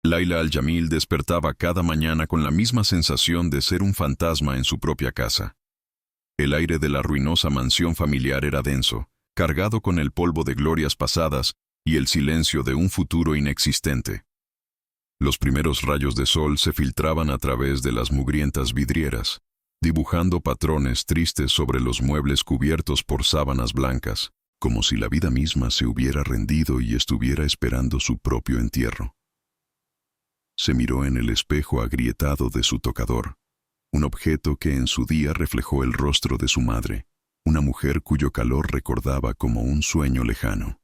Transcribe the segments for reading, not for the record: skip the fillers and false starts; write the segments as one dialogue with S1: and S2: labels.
S1: Laila Al-Jamil despertaba cada mañana con la misma sensación de ser un fantasma en su propia casa. El aire de la ruinosa mansión familiar era denso, cargado con el polvo de glorias pasadas y el silencio de un futuro inexistente. Los primeros rayos de sol se filtraban a través de las mugrientas vidrieras, dibujando patrones tristes sobre los muebles cubiertos por sábanas blancas, como si la vida misma se hubiera rendido y estuviera esperando su propio entierro. Se miró en el espejo agrietado de su tocador, un objeto que en su día reflejó el rostro de su madre, una mujer cuyo calor recordaba como un sueño lejano.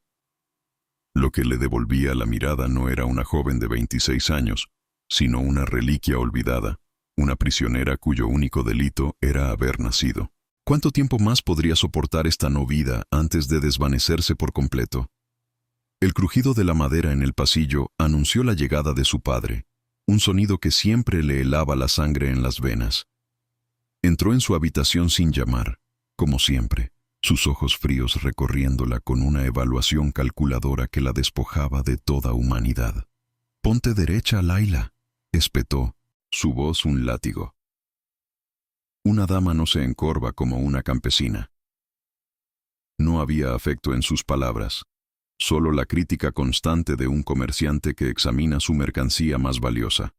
S1: Lo que le devolvía la mirada no era una joven de 26 años, sino una reliquia olvidada, una prisionera cuyo único delito era haber nacido. ¿Cuánto tiempo más podría soportar esta no vida antes de desvanecerse por completo? El crujido de la madera en el pasillo anunció la llegada de su padre, un sonido que siempre le helaba la sangre en las venas. Entró en su habitación sin llamar, como siempre, sus ojos fríos recorriéndola con una evaluación calculadora que la despojaba de toda humanidad. «Ponte derecha, Laila», espetó, su voz un látigo. Una dama no se encorva como una campesina. No había afecto en sus palabras, solo la crítica constante de un comerciante que examina su mercancía más valiosa.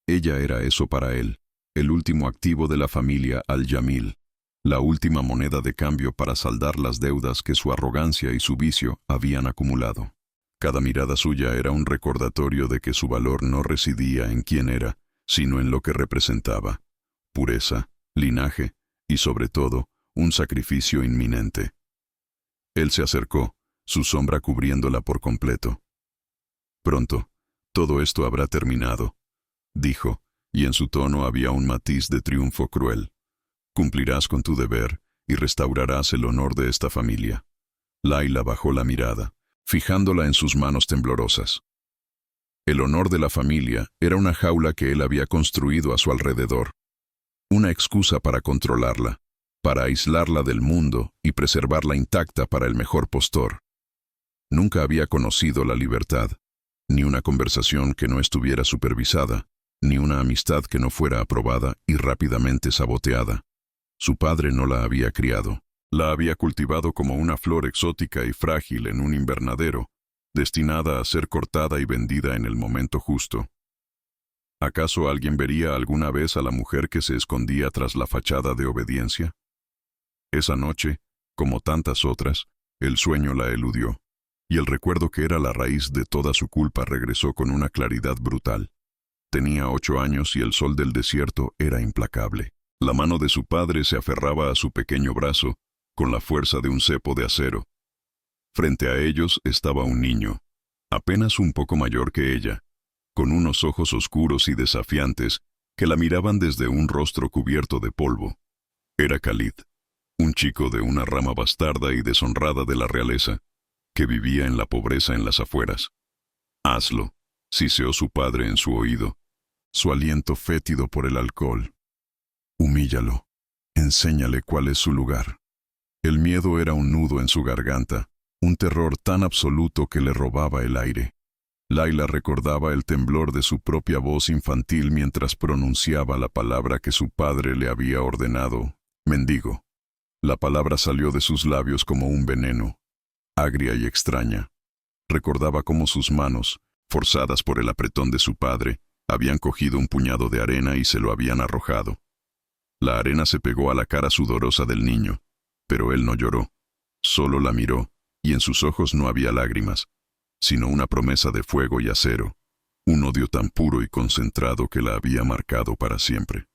S1: Ella era eso para él, el último activo de la familia Al-Jamil, la última moneda de cambio para saldar las deudas que su arrogancia y su vicio habían acumulado. Cada mirada suya era un recordatorio de que su valor no residía en quién era, sino en lo que representaba: pureza, linaje y, sobre todo, un sacrificio inminente. Él se acercó, su sombra cubriéndola por completo. «Pronto, todo esto habrá terminado», dijo, y en su tono había un matiz de triunfo cruel. «Cumplirás con tu deber y restaurarás el honor de esta familia». Laila bajó la mirada, fijándola en sus manos temblorosas. El honor de la familia era una jaula que él había construido a su alrededor, una excusa para controlarla, para aislarla del mundo y preservarla intacta para el mejor postor. Nunca había conocido la libertad, ni una conversación que no estuviera supervisada, ni una amistad que no fuera aprobada y rápidamente saboteada. Su padre no la había criado, la había cultivado como una flor exótica y frágil en un invernadero, destinada a ser cortada y vendida en el momento justo. ¿Acaso alguien vería alguna vez a la mujer que se escondía tras la fachada de obediencia? Esa noche, como tantas otras, el sueño la eludió, y el recuerdo que era la raíz de toda su culpa regresó con una claridad brutal. Tenía 8 años y el sol del desierto era implacable. La mano de su padre se aferraba a su pequeño brazo con la fuerza de un cepo de acero. Frente a ellos estaba un niño, apenas un poco mayor que ella, con unos ojos oscuros y desafiantes que la miraban desde un rostro cubierto de polvo. Era Khalid, un chico de una rama bastarda y deshonrada de la realeza, que vivía en la pobreza en las afueras. «Hazlo», siseó su padre en su oído, su aliento fétido por el alcohol. «Humíllalo, enséñale cuál es su lugar». El miedo era un nudo en su garganta, un terror tan absoluto que le robaba el aire. Laila recordaba el temblor de su propia voz infantil mientras pronunciaba la palabra que su padre le había ordenado: mendigo. La palabra salió de sus labios como un veneno, agria y extraña. Recordaba cómo sus manos, forzadas por el apretón de su padre, habían cogido un puñado de arena y se lo habían arrojado. La arena se pegó a la cara sudorosa del niño, pero él no lloró, solo la miró, y en sus ojos no había lágrimas, sino una promesa de fuego y acero, un odio tan puro y concentrado que la había marcado para siempre.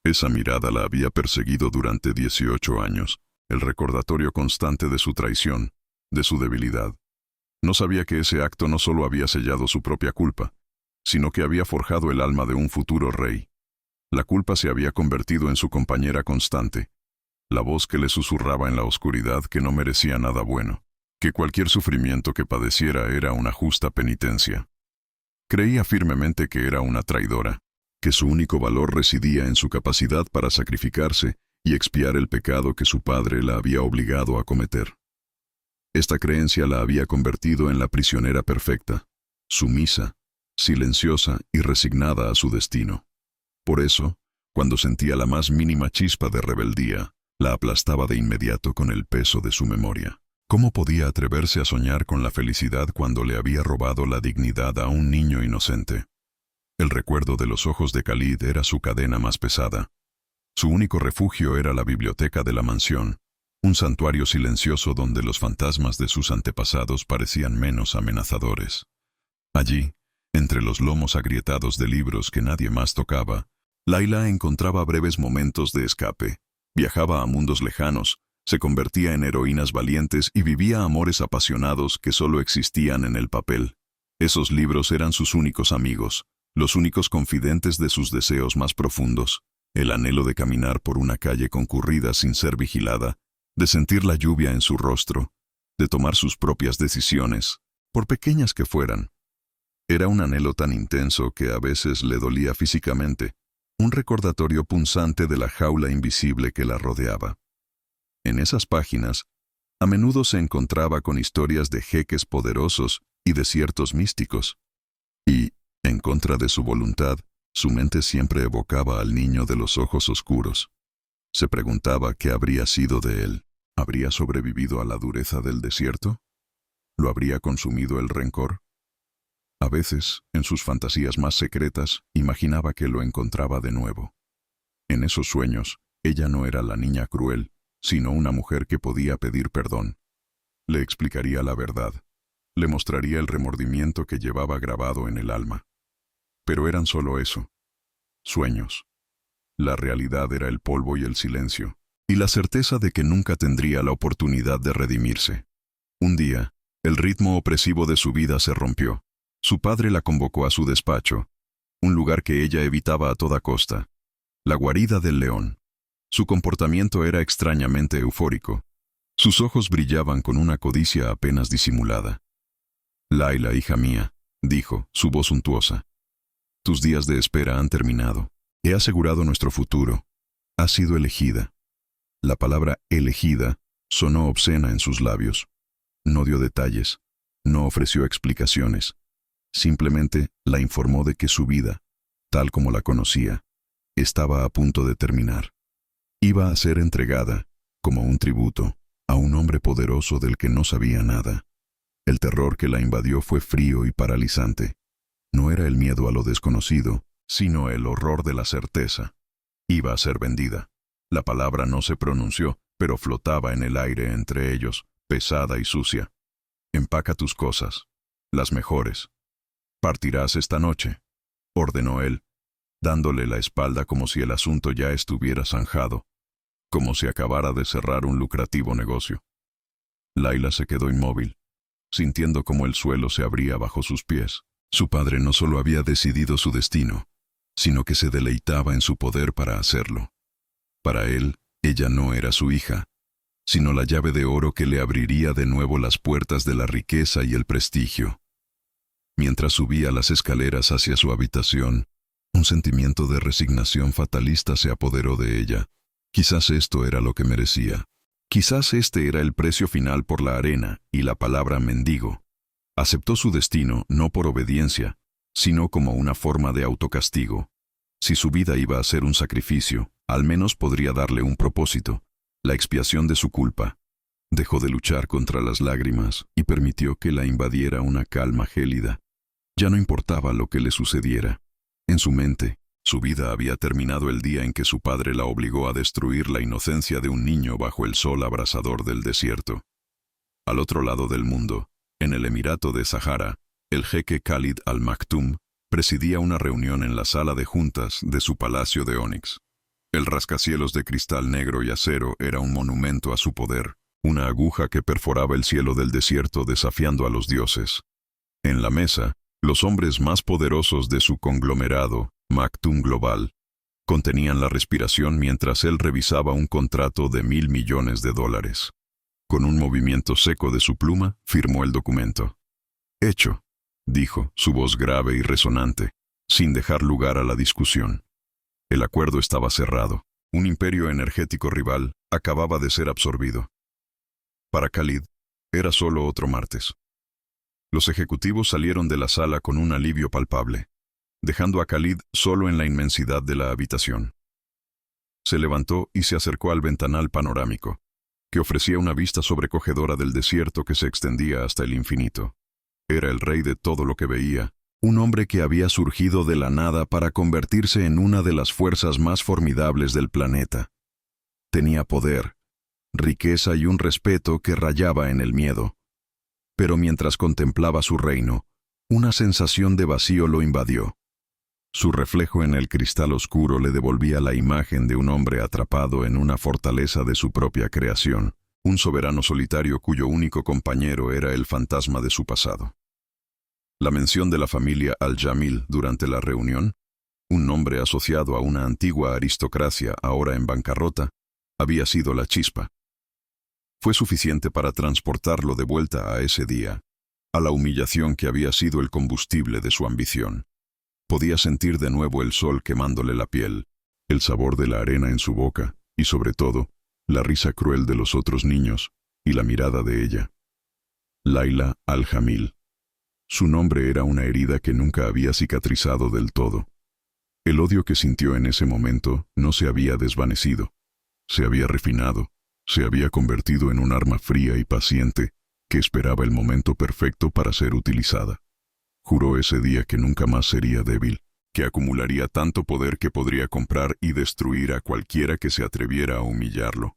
S1: Esa mirada la había perseguido durante 18 años, el recordatorio constante de su traición, de su debilidad. No sabía que ese acto no solo había sellado su propia culpa, sino que había forjado el alma de un futuro rey. La culpa se había convertido en su compañera constante, la voz que le susurraba en la oscuridad que no merecía nada bueno, que cualquier sufrimiento que padeciera era una justa penitencia. Creía firmemente que era una traidora, que su único valor residía en su capacidad para sacrificarse y expiar el pecado que su padre la había obligado a cometer. Esta creencia la había convertido en la prisionera perfecta, sumisa, silenciosa y resignada a su destino. Por eso, cuando sentía la más mínima chispa de rebeldía, la aplastaba de inmediato con el peso de su memoria. ¿Cómo podía atreverse a soñar con la felicidad cuando le había robado la dignidad a un niño inocente? El recuerdo de los ojos de Khalid era su cadena más pesada. Su único refugio era la biblioteca de la mansión, un santuario silencioso donde los fantasmas de sus antepasados parecían menos amenazadores. Allí, entre los lomos agrietados de libros que nadie más tocaba, Layla encontraba breves momentos de escape, viajaba a mundos lejanos, se convertía en heroínas valientes y vivía amores apasionados que solo existían en el papel. Esos libros eran sus únicos amigos, los únicos confidentes de sus deseos más profundos, el anhelo de caminar por una calle concurrida sin ser vigilada, de sentir la lluvia en su rostro, de tomar sus propias decisiones, por pequeñas que fueran. Era un anhelo tan intenso que a veces le dolía físicamente, un recordatorio punzante de la jaula invisible que la rodeaba. En esas páginas, a menudo se encontraba con historias de jeques poderosos y desiertos místicos. Y, en contra de su voluntad, su mente siempre evocaba al niño de los ojos oscuros. Se preguntaba qué habría sido de él. ¿Habría sobrevivido a la dureza del desierto? ¿Lo habría consumido el rencor? A veces, en sus fantasías más secretas, imaginaba que lo encontraba de nuevo. En esos sueños, ella no era la niña cruel, sino una mujer que podía pedir perdón. Le explicaría la verdad. Le mostraría el remordimiento que llevaba grabado en el alma. Pero eran solo eso. Sueños. La realidad era el polvo y el silencio, y la certeza de que nunca tendría la oportunidad de redimirse. Un día, el ritmo opresivo de su vida se rompió. Su padre la convocó a su despacho, un lugar que ella evitaba a toda costa, la guarida del león. Su comportamiento era extrañamente eufórico. Sus ojos brillaban con una codicia apenas disimulada. «Layla, hija mía», dijo, su voz suntuosa. «Tus días de espera han terminado. He asegurado nuestro futuro. Has sido elegida». La palabra «elegida» sonó obscena en sus labios. No dio detalles, no ofreció explicaciones. Simplemente la informó de que su vida, tal como la conocía, estaba a punto de terminar. Iba a ser entregada, como un tributo, a un hombre poderoso del que no sabía nada. El terror que la invadió fue frío y paralizante. No era el miedo a lo desconocido, sino el horror de la certeza. Iba a ser vendida. La palabra no se pronunció, pero flotaba en el aire entre ellos, pesada y sucia. «Empaca tus cosas, las mejores. Partirás esta noche», ordenó él, dándole la espalda como si el asunto ya estuviera zanjado, como si acabara de cerrar un lucrativo negocio. Layla se quedó inmóvil, sintiendo como el suelo se abría bajo sus pies. Su padre no solo había decidido su destino, sino que se deleitaba en su poder para hacerlo. Para él, ella no era su hija, sino la llave de oro que le abriría de nuevo las puertas de la riqueza y el prestigio. Mientras subía las escaleras hacia su habitación, un sentimiento de resignación fatalista se apoderó de ella. Quizás esto era lo que merecía. Quizás este era el precio final por la arena y la palabra mendigo. Aceptó su destino no por obediencia, sino como una forma de autocastigo. Si su vida iba a ser un sacrificio, al menos podría darle un propósito, la expiación de su culpa. Dejó de luchar contra las lágrimas y permitió que la invadiera una calma gélida. Ya no importaba lo que le sucediera. En su mente, su vida había terminado el día en que su padre la obligó a destruir la inocencia de un niño bajo el sol abrasador del desierto. Al otro lado del mundo, en el Emirato de Sahara, el jeque Khalid Al Maktoum presidía una reunión en la sala de juntas de su palacio de ónix. El rascacielos de cristal negro y acero era un monumento a su poder, una aguja que perforaba el cielo del desierto desafiando a los dioses. En la mesa, los hombres más poderosos de su conglomerado, Maktoum Global, contenían la respiración mientras él revisaba un contrato de $1.000 millones. Con un movimiento seco de su pluma, firmó el documento. «Hecho», dijo, su voz grave y resonante, sin dejar lugar a la discusión. El acuerdo estaba cerrado. Un imperio energético rival acababa de ser absorbido. Para Khalid, era solo otro martes. Los ejecutivos salieron de la sala con un alivio palpable, dejando a Khalid solo en la inmensidad de la habitación. Se levantó y se acercó al ventanal panorámico, que ofrecía una vista sobrecogedora del desierto que se extendía hasta el infinito. Era el rey de todo lo que veía, un hombre que había surgido de la nada para convertirse en una de las fuerzas más formidables del planeta. Tenía poder, riqueza y un respeto que rayaba en el miedo. Pero mientras contemplaba su reino, una sensación de vacío lo invadió. Su reflejo en el cristal oscuro le devolvía la imagen de un hombre atrapado en una fortaleza de su propia creación, un soberano solitario cuyo único compañero era el fantasma de su pasado. La mención de la familia Al-Jamil durante la reunión, un nombre asociado a una antigua aristocracia ahora en bancarrota, había sido la chispa. Fue suficiente para transportarlo de vuelta a ese día, a la humillación que había sido el combustible de su ambición. Podía sentir de nuevo el sol quemándole la piel, el sabor de la arena en su boca y, sobre todo, la risa cruel de los otros niños y la mirada de ella. Laila Al-Jamil. Su nombre era una herida que nunca había cicatrizado del todo. El odio que sintió en ese momento no se había desvanecido, se había refinado, se había convertido en un arma fría y paciente que esperaba el momento perfecto para ser utilizada. Juró ese día que nunca más sería débil, que acumularía tanto poder que podría comprar y destruir a cualquiera que se atreviera a humillarlo.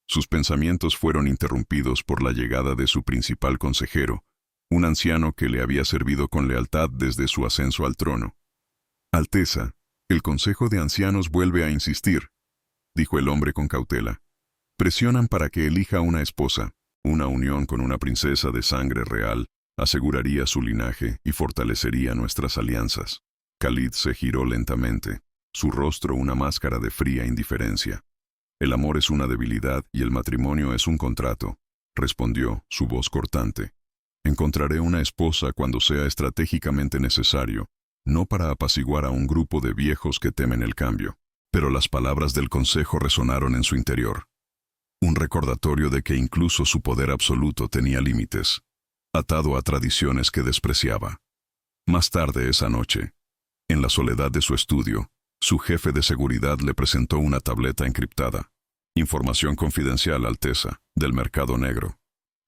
S1: Sus pensamientos fueron interrumpidos por la llegada de su principal consejero, un anciano que le había servido con lealtad desde su ascenso al trono. «Alteza, el Consejo de Ancianos vuelve a insistir», dijo el hombre con cautela. «Presionan para que elija una esposa. Una unión con una princesa de sangre real aseguraría su linaje y fortalecería nuestras alianzas». Khalid se giró lentamente, su rostro una máscara de fría indiferencia. «El amor es una debilidad y el matrimonio es un contrato», respondió, su voz cortante. «Encontraré una esposa cuando sea estratégicamente necesario, no para apaciguar a un grupo de viejos que temen el cambio». Pero las palabras del consejo resonaron en su interior. Un recordatorio de que incluso su poder absoluto tenía límites, atado a tradiciones que despreciaba. Más tarde esa noche, en la soledad de su estudio, su jefe de seguridad le presentó una tableta encriptada. «Información confidencial, Alteza, del mercado negro».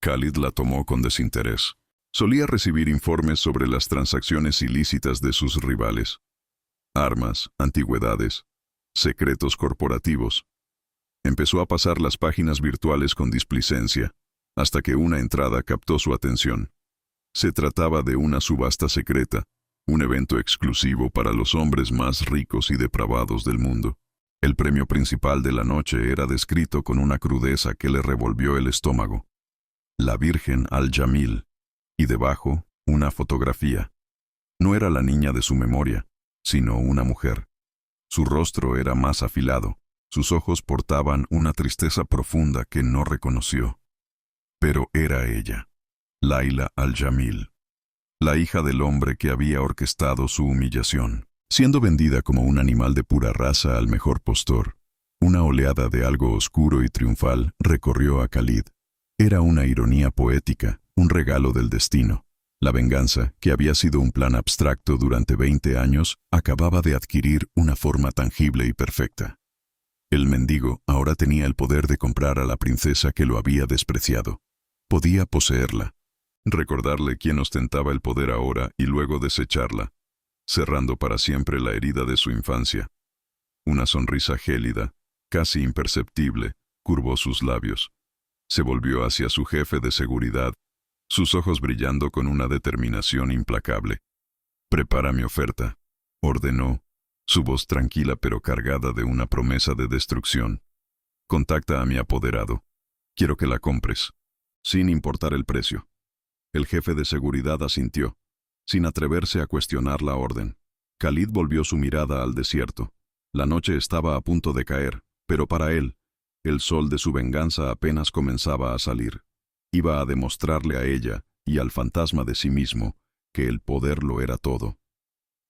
S1: Khalid la tomó con desinterés. Solía recibir informes sobre las transacciones ilícitas de sus rivales. Armas, antigüedades, secretos corporativos. Empezó a pasar las páginas virtuales con displicencia, hasta que una entrada captó su atención. Se trataba de una subasta secreta, un evento exclusivo para los hombres más ricos y depravados del mundo. El premio principal de la noche era descrito con una crudeza que le revolvió el estómago. La Virgen Al-Jamil, y debajo, una fotografía. No era la niña de su memoria, sino una mujer. Su rostro era más afilado, sus ojos portaban una tristeza profunda que no reconoció. Pero era ella, Laila Al-Jamil, la hija del hombre que había orquestado su humillación. Siendo vendida como un animal de pura raza al mejor postor, una oleada de algo oscuro y triunfal recorrió a Khalid. Era una ironía poética, un regalo del destino. La venganza, que había sido un plan abstracto durante 20 años, acababa de adquirir una forma tangible y perfecta. El mendigo ahora tenía el poder de comprar a la princesa que lo había despreciado. Podía poseerla, recordarle quién ostentaba el poder ahora y luego desecharla, cerrando para siempre la herida de su infancia. Una sonrisa gélida, casi imperceptible, curvó sus labios. Se volvió hacia su jefe de seguridad, sus ojos brillando con una determinación implacable. «Prepara mi oferta», ordenó, su voz tranquila pero cargada de una promesa de destrucción. «Contacta a mi apoderado. Quiero que la compres, sin importar el precio». El jefe de seguridad asintió, sin atreverse a cuestionar la orden. Khalid volvió su mirada al desierto. La noche estaba a punto de caer, pero para él, el sol de su venganza apenas comenzaba a salir. Iba a demostrarle a ella y al fantasma de sí mismo que el poder lo era todo.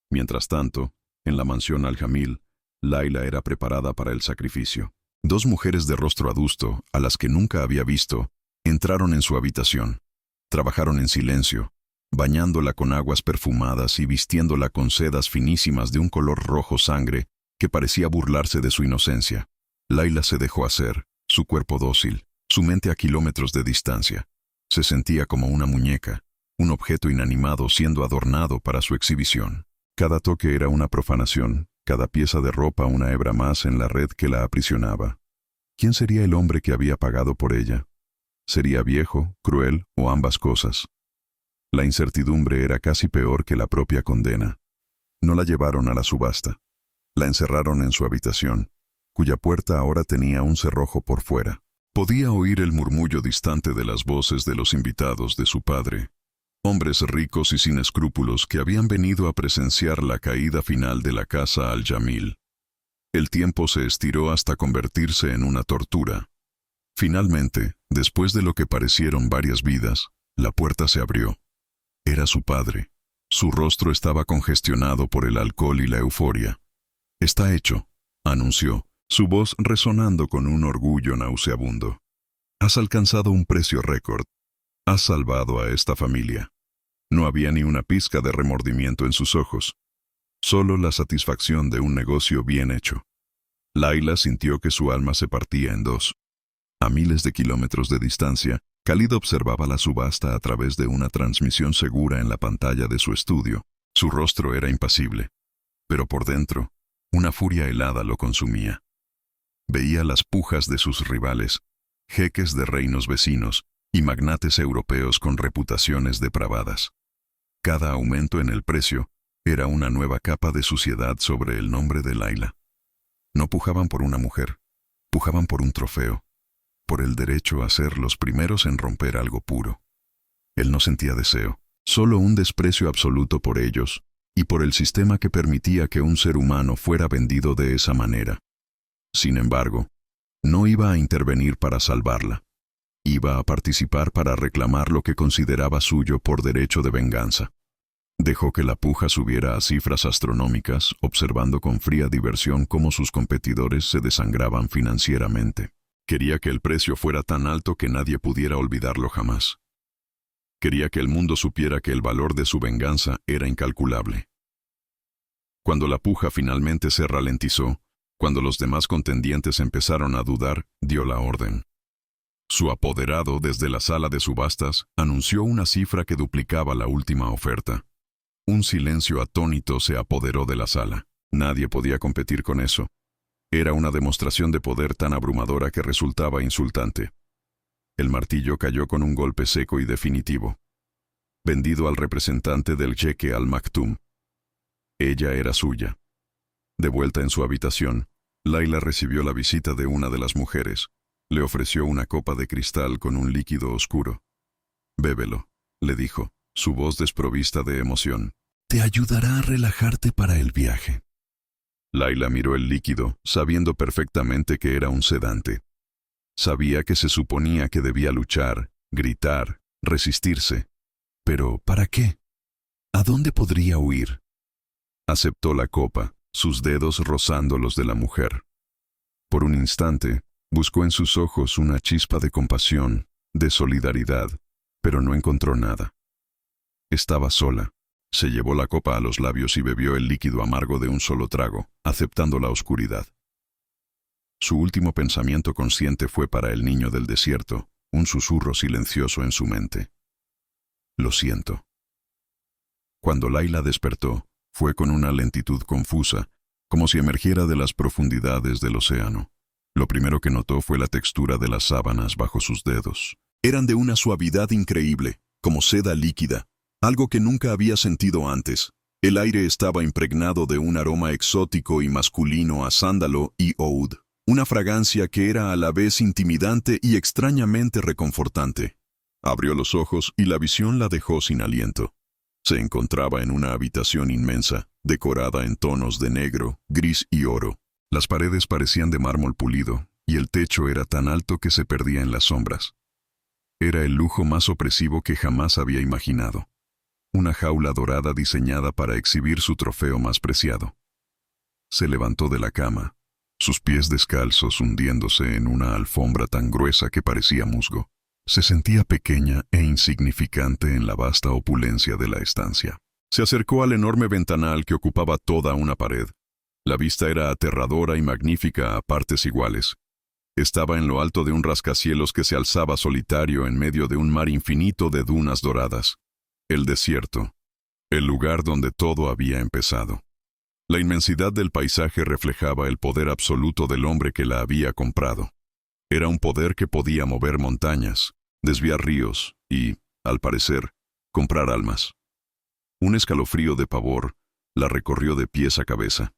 S1: Mientras tanto, en la mansión Al-Jamil, Laila era preparada para el sacrificio. Dos mujeres de rostro adusto, a las que nunca había visto, entraron en su habitación. Trabajaron en silencio, bañándola con aguas perfumadas y vistiéndola con sedas finísimas de un color rojo sangre que parecía burlarse de su inocencia. Layla se dejó hacer, su cuerpo dócil, su mente a kilómetros de distancia. Se sentía como una muñeca, un objeto inanimado siendo adornado para su exhibición. Cada toque era una profanación, cada pieza de ropa una hebra más en la red que la aprisionaba. ¿Quién sería el hombre que había pagado por ella? ¿Sería viejo, cruel o ambas cosas? La incertidumbre era casi peor que la propia condena. No la llevaron a la subasta. La encerraron en su habitación, cuya puerta ahora tenía un cerrojo por fuera. Podía oír el murmullo distante de las voces de los invitados de su padre, hombres ricos y sin escrúpulos que habían venido a presenciar la caída final de la casa Al-Jamil. El tiempo se estiró hasta convertirse en una tortura. Finalmente, después de lo que parecieron varias vidas, la puerta se abrió. Era su padre. Su rostro estaba congestionado por el alcohol y la euforia. «Está hecho», anunció, su voz resonando con un orgullo nauseabundo. «Has alcanzado un precio récord. Has salvado a esta familia». No había ni una pizca de remordimiento en sus ojos. Solo la satisfacción de un negocio bien hecho. Layla sintió que su alma se partía en dos. A miles de kilómetros de distancia, Khalid observaba la subasta a través de una transmisión segura en la pantalla de su estudio. Su rostro era impasible, pero por dentro, una furia helada lo consumía. Veía las pujas de sus rivales, jeques de reinos vecinos y magnates europeos con reputaciones depravadas. Cada aumento en el precio era una nueva capa de suciedad sobre el nombre de Layla. No pujaban por una mujer, pujaban por un trofeo, por el derecho a ser los primeros en romper algo puro. Él no sentía deseo, solo un desprecio absoluto por ellos y por el sistema que permitía que un ser humano fuera vendido de esa manera. Sin embargo, no iba a intervenir para salvarla. Iba a participar para reclamar lo que consideraba suyo por derecho de venganza. Dejó que la puja subiera a cifras astronómicas, observando con fría diversión cómo sus competidores se desangraban financieramente. Quería que el precio fuera tan alto que nadie pudiera olvidarlo jamás. Quería que el mundo supiera que el valor de su venganza era incalculable. Cuando la puja finalmente se ralentizó, cuando los demás contendientes empezaron a dudar, dio la orden. Su apoderado desde la sala de subastas anunció una cifra que duplicaba la última oferta. Un silencio atónito se apoderó de la sala. Nadie podía competir con eso. Era una demostración de poder tan abrumadora que resultaba insultante. El martillo cayó con un golpe seco y definitivo. Vendido al representante del jeque Al Maktoum. Ella era suya. De vuelta en su habitación, Layla recibió la visita de una de las mujeres. Le ofreció una copa de cristal con un líquido oscuro. «Bébelo», le dijo, su voz desprovista de emoción. «Te ayudará a relajarte para el viaje». Layla miró el líquido, sabiendo perfectamente que era un sedante. Sabía que se suponía que debía luchar, gritar, resistirse. Pero, ¿para qué? ¿A dónde podría huir? Aceptó la copa, sus dedos rozando los de la mujer. Por un instante, buscó en sus ojos una chispa de compasión, de solidaridad, pero no encontró nada. Estaba sola. Se llevó la copa a los labios y bebió el líquido amargo de un solo trago, aceptando la oscuridad. Su último pensamiento consciente fue para el niño del desierto, un susurro silencioso en su mente. «Lo siento». Cuando Layla despertó, fue con una lentitud confusa, como si emergiera de las profundidades del océano. Lo primero que notó fue la textura de las sábanas bajo sus dedos. Eran de una suavidad increíble, como seda líquida, algo que nunca había sentido antes. El aire estaba impregnado de un aroma exótico y masculino a sándalo y oud, una fragancia que era a la vez intimidante y extrañamente reconfortante. Abrió los ojos y la visión la dejó sin aliento. Se encontraba en una habitación inmensa, decorada en tonos de negro, gris y oro. Las paredes parecían de mármol pulido, y el techo era tan alto que se perdía en las sombras. Era el lujo más opresivo que jamás había imaginado. Una jaula dorada diseñada para exhibir su trofeo más preciado. Se levantó de la cama, sus pies descalzos hundiéndose en una alfombra tan gruesa que parecía musgo. Se sentía pequeña e insignificante en la vasta opulencia de la estancia. Se acercó al enorme ventanal que ocupaba toda una pared. La vista era aterradora y magnífica a partes iguales. Estaba en lo alto de un rascacielos que se alzaba solitario en medio de un mar infinito de dunas doradas. El desierto. El lugar donde todo había empezado. La inmensidad del paisaje reflejaba el poder absoluto del hombre que la había comprado. Era un poder que podía mover montañas, desviar ríos y, al parecer, comprar almas. Un escalofrío de pavor la recorrió de pies a cabeza.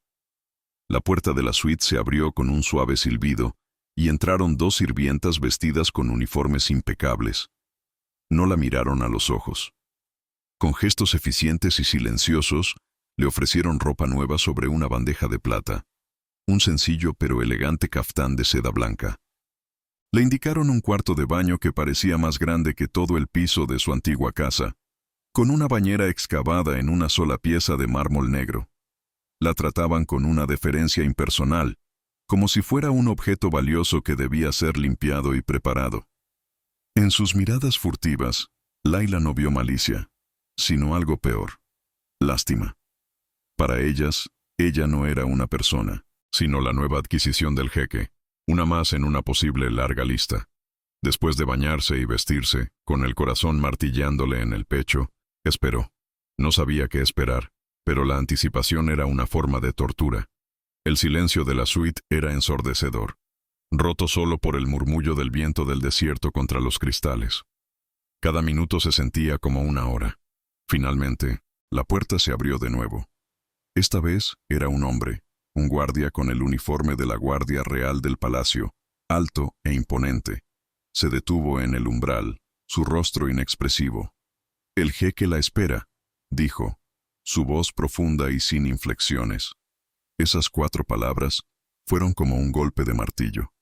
S1: La puerta de la suite se abrió con un suave silbido y entraron dos sirvientas vestidas con uniformes impecables. No la miraron a los ojos. Con gestos eficientes y silenciosos, le ofrecieron ropa nueva sobre una bandeja de plata, un sencillo pero elegante caftán de seda blanca. Le indicaron un cuarto de baño que parecía más grande que todo el piso de su antigua casa, con una bañera excavada en una sola pieza de mármol negro. La trataban con una deferencia impersonal, como si fuera un objeto valioso que debía ser limpiado y preparado. En sus miradas furtivas, Laila no vio malicia, sino algo peor: lástima. Para ellas, ella no era una persona, sino la nueva adquisición del jeque, una más en una posible larga lista. Después de bañarse y vestirse, con el corazón martillándole en el pecho, esperó. No sabía qué esperar, pero la anticipación era una forma de tortura. El silencio de la suite era ensordecedor, roto solo por el murmullo del viento del desierto contra los cristales. Cada minuto se sentía como una hora. Finalmente, la puerta se abrió de nuevo. Esta vez era un hombre, un guardia con el uniforme de la Guardia Real del Palacio, alto e imponente. Se detuvo en el umbral, su rostro inexpresivo. «El jeque la espera», dijo, su voz profunda y sin inflexiones. Esas 4 palabras fueron como un golpe de martillo.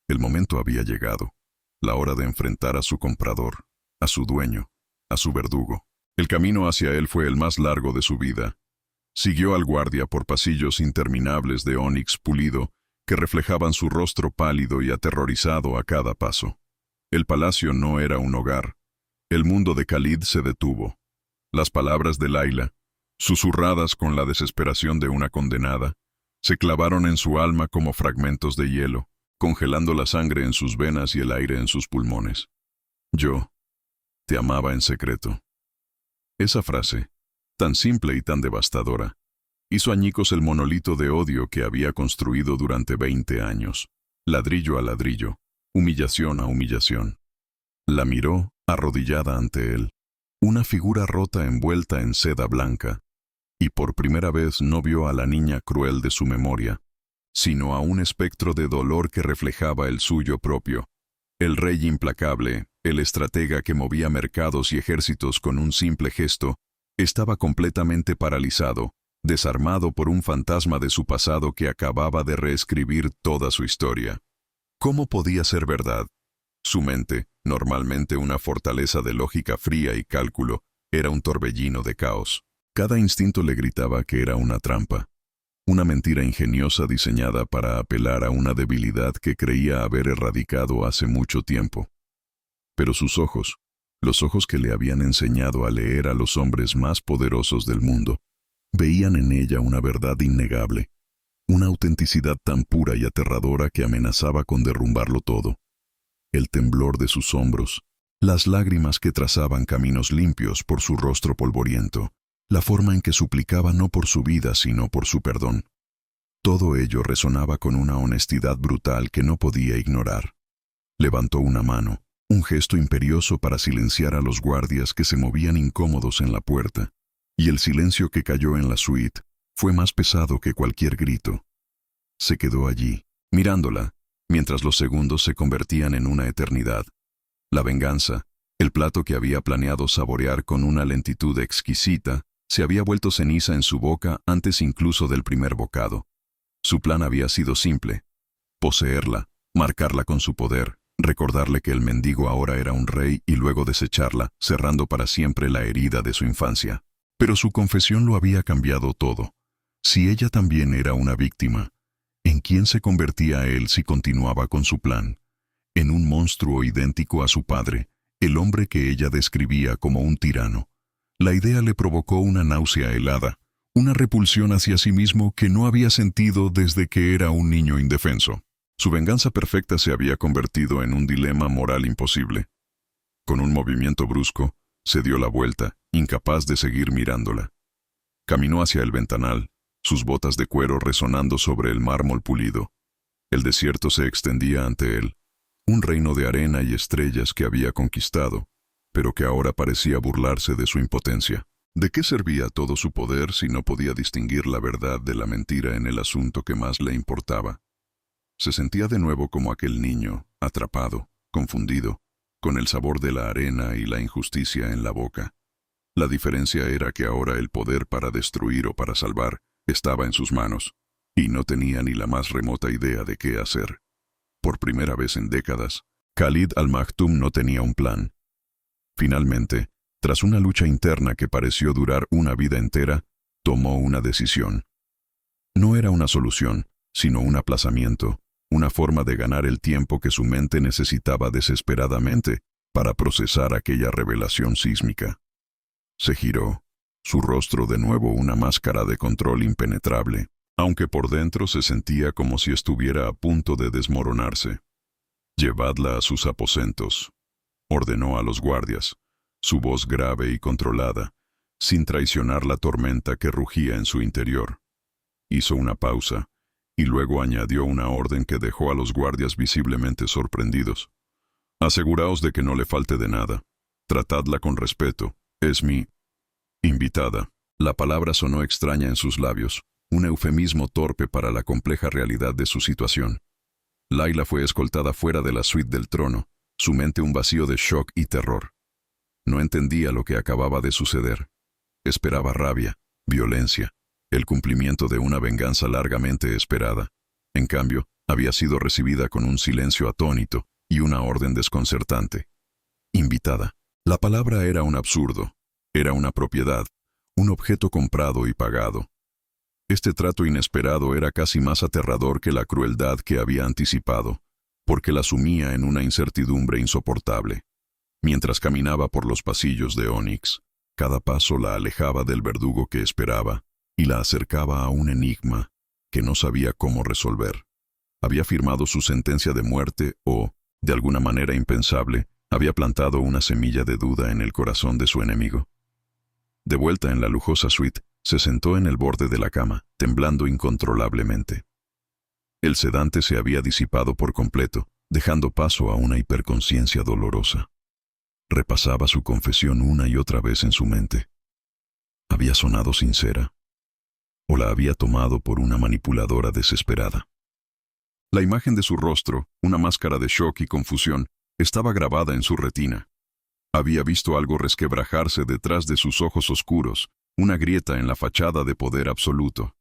S1: El momento había llegado, la hora de enfrentar a su comprador, a su dueño, a su verdugo. El camino hacia él fue el más largo de su vida. Siguió al guardia por pasillos interminables de ónix pulido que reflejaban su rostro pálido y aterrorizado a cada paso. El palacio no era un hogar. El mundo de Khalid se detuvo. Las palabras de Laila, susurradas con la desesperación de una condenada, se clavaron en su alma como fragmentos de hielo, congelando la sangre en sus venas y el aire en sus pulmones. «Yo te amaba en secreto». Esa frase, tan simple y tan devastadora, hizo añicos el monolito de odio que había construido durante 20 años, ladrillo a ladrillo, humillación a humillación. La miró, arrodillada ante él, una figura rota envuelta en seda blanca, y por primera vez no vio a la niña cruel de su memoria, sino a un espectro de dolor que reflejaba el suyo propio. El rey implacable, el estratega que movía mercados y ejércitos con un simple gesto, estaba completamente paralizado, desarmado por un fantasma de su pasado que acababa de reescribir toda su historia. ¿Cómo podía ser verdad? Su mente, normalmente una fortaleza de lógica fría y cálculo, era un torbellino de caos. Cada instinto le gritaba que era una trampa, una mentira ingeniosa diseñada para apelar a una debilidad que creía haber erradicado hace mucho tiempo. Pero sus ojos, los ojos que le habían enseñado a leer a los hombres más poderosos del mundo, veían en ella una verdad innegable, una autenticidad tan pura y aterradora que amenazaba con derrumbarlo todo. El temblor de sus hombros, las lágrimas que trazaban caminos limpios por su rostro polvoriento, la forma en que suplicaba no por su vida sino por su perdón. Todo ello resonaba con una honestidad brutal que no podía ignorar. Levantó una mano, un gesto imperioso para silenciar a los guardias que se movían incómodos en la puerta, y el silencio que cayó en la suite fue más pesado que cualquier grito. Se quedó allí, mirándola, mientras los segundos se convertían en una eternidad. La venganza, el plato que había planeado saborear con una lentitud exquisita, se había vuelto ceniza en su boca antes incluso del primer bocado. Su plan había sido simple: poseerla, marcarla con su poder, recordarle que el mendigo ahora era un rey y luego desecharla, cerrando para siempre la herida de su infancia. Pero su confesión lo había cambiado todo. Si ella también era una víctima, ¿en quién se convertía él si continuaba con su plan? En un monstruo idéntico a su padre, el hombre que ella describía como un tirano. La idea le provocó una náusea helada, una repulsión hacia sí mismo que no había sentido desde que era un niño indefenso. Su venganza perfecta se había convertido en un dilema moral imposible. Con un movimiento brusco, se dio la vuelta, incapaz de seguir mirándola. Caminó hacia el ventanal, sus botas de cuero resonando sobre el mármol pulido. El desierto se extendía ante él, un reino de arena y estrellas que había conquistado, pero que ahora parecía burlarse de su impotencia. ¿De qué servía todo su poder si no podía distinguir la verdad de la mentira en el asunto que más le importaba? Se sentía de nuevo como aquel niño, atrapado, confundido, con el sabor de la arena y la injusticia en la boca. La diferencia era que ahora el poder para destruir o para salvar estaba en sus manos, y no tenía ni la más remota idea de qué hacer. Por primera vez en décadas, Khalid al-Maktoum no tenía un plan. Finalmente, tras una lucha interna que pareció durar una vida entera, tomó una decisión. No era una solución, sino un aplazamiento, una forma de ganar el tiempo que su mente necesitaba desesperadamente para procesar aquella revelación sísmica. Se giró, su rostro de nuevo una máscara de control impenetrable, aunque por dentro se sentía como si estuviera a punto de desmoronarse. «Llevadla a sus aposentos», ordenó a los guardias, su voz grave y controlada, sin traicionar la tormenta que rugía en su interior. Hizo una pausa, y luego añadió una orden que dejó a los guardias visiblemente sorprendidos. «Aseguraos de que no le falte de nada. Tratadla con respeto. Es mi invitada». La palabra sonó extraña en sus labios, un eufemismo torpe para la compleja realidad de su situación. Layla fue escoltada fuera de la suite del trono, su mente un vacío de shock y terror. No entendía lo que acababa de suceder. Esperaba rabia, violencia, el cumplimiento de una venganza largamente esperada. En cambio, había sido recibida con un silencio atónito y una orden desconcertante. Invitada. La palabra era un absurdo, era una propiedad, un objeto comprado y pagado. Este trato inesperado era casi más aterrador que la crueldad que había anticipado, porque la sumía en una incertidumbre insoportable. Mientras caminaba por los pasillos de Onyx, cada paso la alejaba del verdugo que esperaba y la acercaba a un enigma que no sabía cómo resolver. Había firmado su sentencia de muerte o, de alguna manera impensable, había plantado una semilla de duda en el corazón de su enemigo. De vuelta en la lujosa suite, se sentó en el borde de la cama, temblando incontrolablemente. El sedante se había disipado por completo, dejando paso a una hiperconciencia dolorosa. Repasaba su confesión una y otra vez en su mente. ¿Había sonado sincera? ¿O la había tomado por una manipuladora desesperada? La imagen de su rostro, una máscara de shock y confusión, estaba grabada en su retina. Había visto algo resquebrajarse detrás de sus ojos oscuros, una grieta en la fachada de poder absoluto.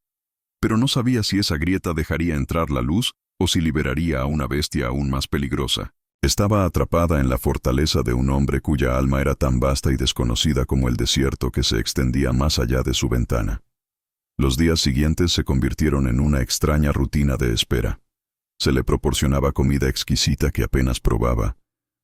S1: Pero no sabía si esa grieta dejaría entrar la luz o si liberaría a una bestia aún más peligrosa. Estaba atrapada en la fortaleza de un hombre cuya alma era tan vasta y desconocida como el desierto que se extendía más allá de su ventana. Los días siguientes se convirtieron en una extraña rutina de espera. Se le proporcionaba comida exquisita que apenas probaba,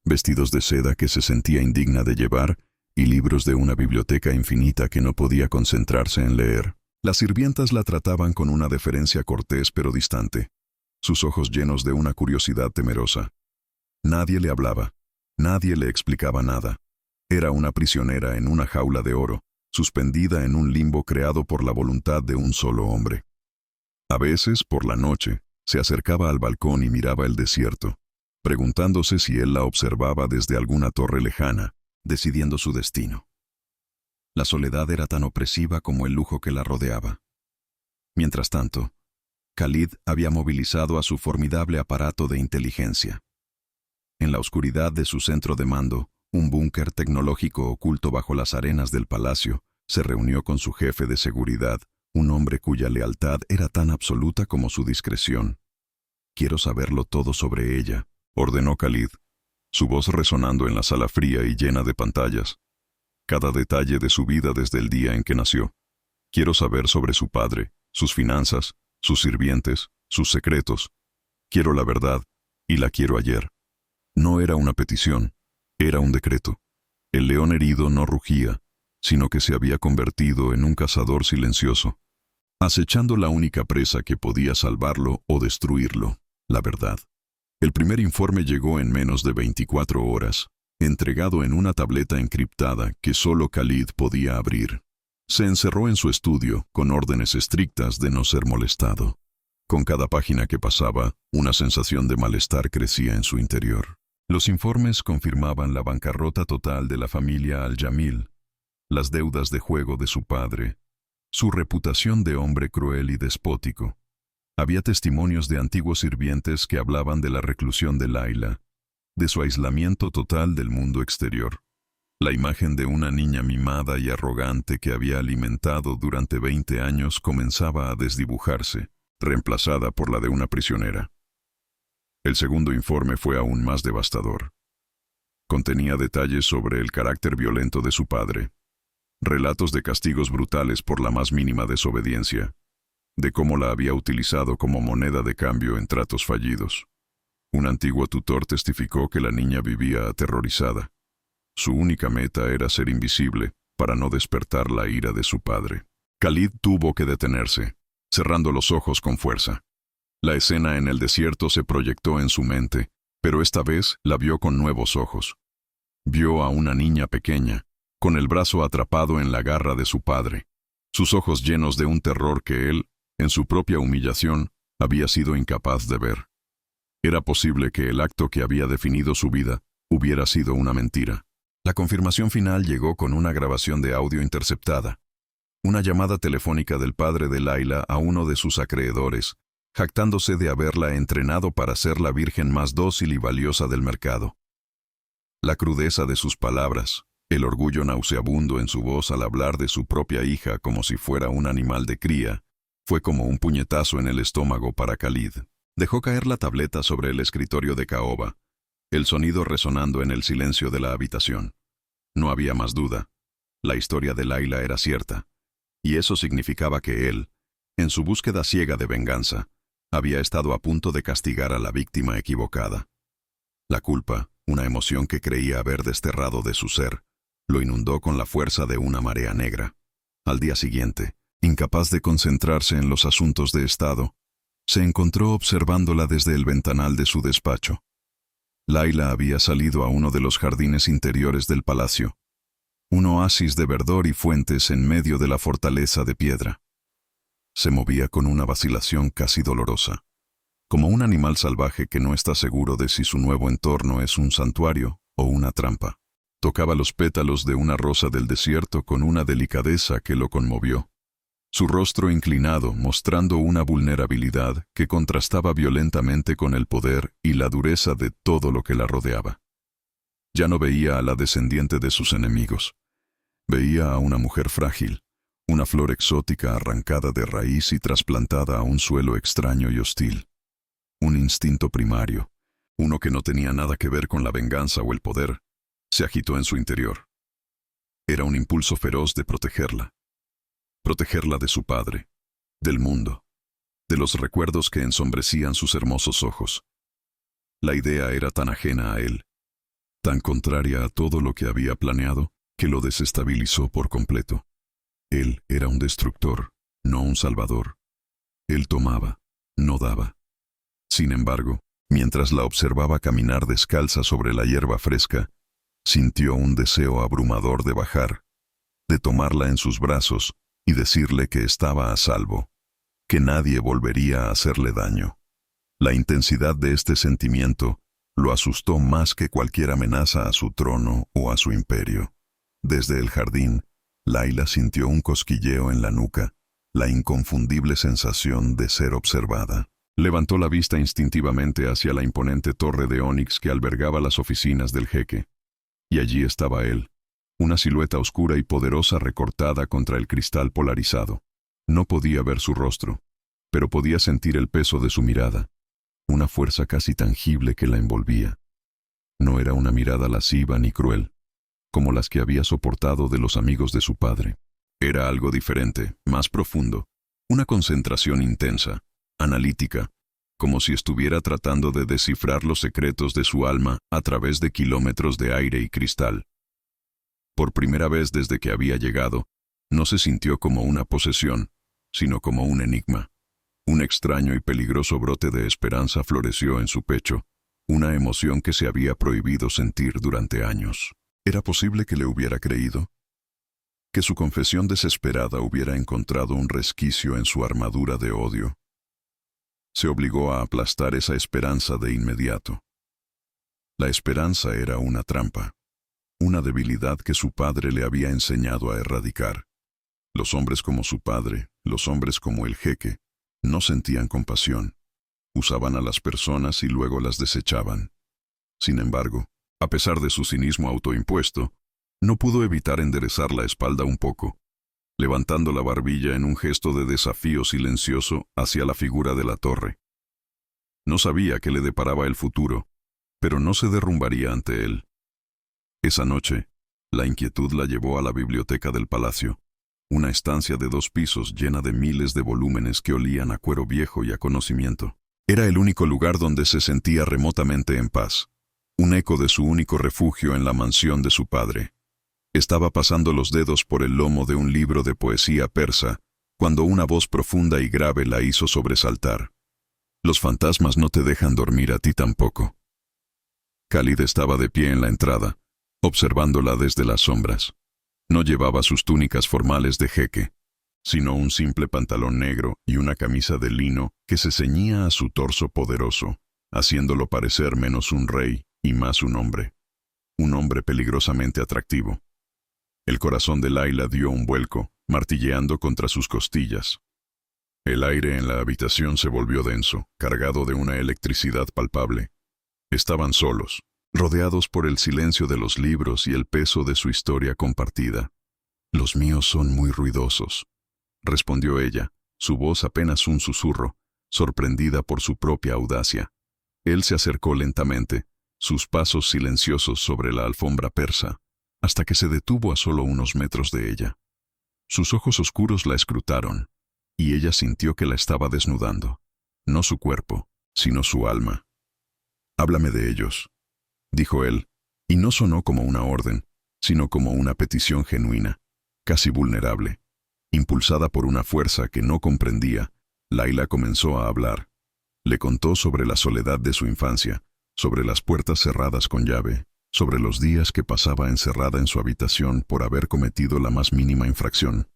S1: vestidos de seda que se sentía indigna de llevar y libros de una biblioteca infinita que no podía concentrarse en leer. Las sirvientas la trataban con una deferencia cortés pero distante, sus ojos llenos de una curiosidad temerosa. Nadie le hablaba, nadie le explicaba nada. Era una prisionera en una jaula de oro, suspendida en un limbo creado por la voluntad de un solo hombre. A veces, por la noche, se acercaba al balcón y miraba el desierto, preguntándose si él la observaba desde alguna torre lejana, decidiendo su destino. La soledad era tan opresiva como el lujo que la rodeaba. Mientras tanto, Khalid había movilizado a su formidable aparato de inteligencia. En la oscuridad de su centro de mando, un búnker tecnológico oculto bajo las arenas del palacio, se reunió con su jefe de seguridad, un hombre cuya lealtad era tan absoluta como su discreción. «Quiero saberlo todo sobre ella», ordenó Khalid, su voz resonando en la sala fría y llena de pantallas. «Cada detalle de su vida desde el día en que nació. Quiero saber sobre su padre, sus finanzas, sus sirvientes, sus secretos. Quiero la verdad, y la quiero ayer». No era una petición, Era un decreto. El león herido no rugía, sino que se había convertido en un cazador silencioso, acechando la única presa que podía salvarlo o destruirlo, la verdad. El primer informe llegó en menos de 24 horas, entregado en una tableta encriptada que solo Khalid podía abrir. Se encerró en su estudio, con órdenes estrictas de no ser molestado. Con cada página que pasaba, una sensación de malestar crecía en su interior. Los informes confirmaban la bancarrota total de la familia Al-Jamil, las deudas de juego de su padre, su reputación de hombre cruel y despótico. Había testimonios de antiguos sirvientes que hablaban de la reclusión de Layla, de su aislamiento total del mundo exterior. La imagen de una niña mimada y arrogante que había alimentado durante 20 años comenzaba a desdibujarse, reemplazada por la de una prisionera. El segundo informe fue aún más devastador. Contenía detalles sobre el carácter violento de su padre, relatos de castigos brutales por la más mínima desobediencia, de cómo la había utilizado como moneda de cambio en tratos fallidos. Un antiguo tutor testificó que la niña vivía aterrorizada. Su única meta era ser invisible, para no despertar la ira de su padre. Khalid tuvo que detenerse, cerrando los ojos con fuerza. La escena en el desierto se proyectó en su mente, pero esta vez la vio con nuevos ojos. Vio a una niña pequeña, con el brazo atrapado en la garra de su padre, sus ojos llenos de un terror que él, en su propia humillación, había sido incapaz de ver. Era posible que el acto que había definido su vida hubiera sido una mentira. La confirmación final llegó con una grabación de audio interceptada, una llamada telefónica del padre de Layla a uno de sus acreedores, jactándose de haberla entrenado para ser la virgen más dócil y valiosa del mercado. La crudeza de sus palabras, el orgullo nauseabundo en su voz al hablar de su propia hija como si fuera un animal de cría, fue como un puñetazo en el estómago para Khalid. Dejó caer la tableta sobre el escritorio de caoba, el sonido resonando en el silencio de la habitación. No había más duda. La historia de Layla era cierta, y eso significaba que él, en su búsqueda ciega de venganza, había estado a punto de castigar a la víctima equivocada. La culpa, una emoción que creía haber desterrado de su ser, lo inundó con la fuerza de una marea negra. Al día siguiente, incapaz de concentrarse en los asuntos de Estado, se encontró observándola desde el ventanal de su despacho. Layla había salido a uno de los jardines interiores del palacio, un oasis de verdor y fuentes en medio de la fortaleza de piedra. Se movía con una vacilación casi dolorosa, como un animal salvaje que no está seguro de si su nuevo entorno es un santuario o una trampa. Tocaba los pétalos de una rosa del desierto con una delicadeza que lo conmovió. Su rostro inclinado mostrando una vulnerabilidad que contrastaba violentamente con el poder y la dureza de todo lo que la rodeaba. Ya no veía a la descendiente de sus enemigos. Veía a una mujer frágil, una flor exótica arrancada de raíz y trasplantada a un suelo extraño y hostil. Un instinto primario, uno que no tenía nada que ver con la venganza o el poder, se agitó en su interior. Era un impulso feroz de protegerla de su padre, del mundo, de los recuerdos que ensombrecían sus hermosos ojos. La idea era tan ajena a él, tan contraria a todo lo que había planeado, que lo desestabilizó por completo. Él era un destructor, no un salvador. Él tomaba, no daba. Sin embargo, mientras la observaba caminar descalza sobre la hierba fresca, sintió un deseo abrumador de bajar, de tomarla en sus brazos y decirle que estaba a salvo, que nadie volvería a hacerle daño. La intensidad de este sentimiento lo asustó más que cualquier amenaza a su trono o a su imperio. Desde el jardín, Layla sintió un cosquilleo en la nuca, la inconfundible sensación de ser observada. Levantó la vista instintivamente hacia la imponente torre de ónix que albergaba las oficinas del jeque. Y allí estaba él, una silueta oscura y poderosa recortada contra el cristal polarizado. No podía ver su rostro, pero podía sentir el peso de su mirada, una fuerza casi tangible que la envolvía. No era una mirada lasciva ni cruel, como las que había soportado de los amigos de su padre. Era algo diferente, más profundo, una concentración intensa, analítica, como si estuviera tratando de descifrar los secretos de su alma a través de kilómetros de aire y cristal. Por primera vez desde que había llegado, no se sintió como una posesión, sino como un enigma. Un extraño y peligroso brote de esperanza floreció en su pecho, una emoción que se había prohibido sentir durante años. ¿Era posible que le hubiera creído? ¿Que su confesión desesperada hubiera encontrado un resquicio en su armadura de odio? Se obligó a aplastar esa esperanza de inmediato. La esperanza era una trampa, una debilidad que su padre le había enseñado a erradicar. Los hombres como su padre, los hombres como el jeque, no sentían compasión. Usaban a las personas y luego las desechaban. Sin embargo, a pesar de su cinismo autoimpuesto, no pudo evitar enderezar la espalda un poco, levantando la barbilla en un gesto de desafío silencioso hacia la figura de la torre. No sabía qué le deparaba el futuro, pero no se derrumbaría ante él. Esa noche, la inquietud la llevó a la biblioteca del palacio, una estancia de 2 pisos llena de miles de volúmenes que olían a cuero viejo y a conocimiento. Era el único lugar donde se sentía remotamente en paz, un eco de su único refugio en la mansión de su padre. Estaba pasando los dedos por el lomo de un libro de poesía persa, cuando una voz profunda y grave la hizo sobresaltar. Los fantasmas no te dejan dormir a ti tampoco. Khalid estaba de pie en la entrada, observándola desde las sombras. No llevaba sus túnicas formales de jeque, sino un simple pantalón negro y una camisa de lino que se ceñía a su torso poderoso, haciéndolo parecer menos un rey y más un hombre peligrosamente atractivo. El corazón de Layla dio un vuelco, martilleando contra sus costillas. El aire en la habitación se volvió denso, cargado de una electricidad palpable. Estaban solos, rodeados por el silencio de los libros y el peso de su historia compartida. «Los míos son muy ruidosos», respondió ella, su voz apenas un susurro, sorprendida por su propia audacia. Él se acercó lentamente, sus pasos silenciosos sobre la alfombra persa, hasta que se detuvo a solo unos metros de ella. Sus ojos oscuros la escrutaron, y ella sintió que la estaba desnudando, no su cuerpo, sino su alma. «Háblame de ellos», dijo él, y no sonó como una orden, sino como una petición genuina, casi vulnerable. Impulsada por una fuerza que no comprendía, Layla comenzó a hablar. Le contó sobre la soledad de su infancia, sobre las puertas cerradas con llave, sobre los días que pasaba encerrada en su habitación por haber cometido la más mínima infracción.